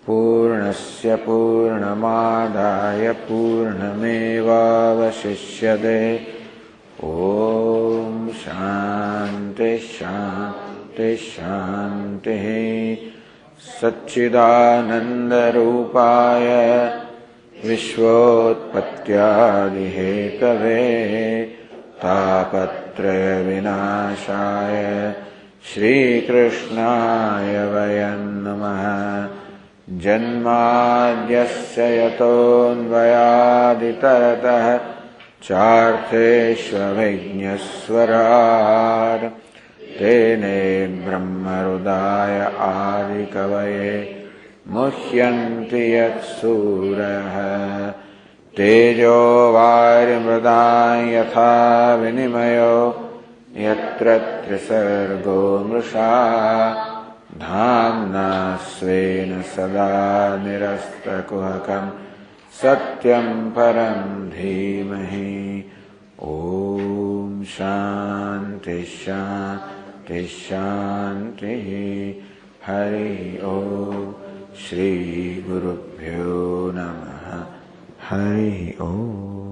Speaker 1: પૂર્ણસ્ય પૂર્ણમાદાય પૂર્ણમેવાવશિષ્યતે. ઓમ શાંતિ શાંતિ શાંતિ. સચ્ચિદાનંદરૂપાય વિશ્વોત્પત્યાદિહેતવે તાપત્રય વિનાશાય શ્રીકૃષ્ણાય વયં નમઃ. જન્માદ્યસ્ય યતોન્વયાદિતરતઃ ચાર્થેષ્વવિઘ્નસ્વરાટ્ તેને બ્રહ્મહૃદાય આદિકવયે મુહ્યન્તિ યત્સૂરયઃ. તેજો વારિમૃદાં યથા વિનિમયો યત્ર ત્રિસર્ગો મૃષા ધામ્ના સ્વેન સદા નિરસ્તકુહકં સત્યં પરમ ધીમહિ. ઓમ શાંતિ શાંતિ શાંતિ. હરિ ઓમ. શ્રી ગુરુભ્યો નમઃ. હરિ ઓમ.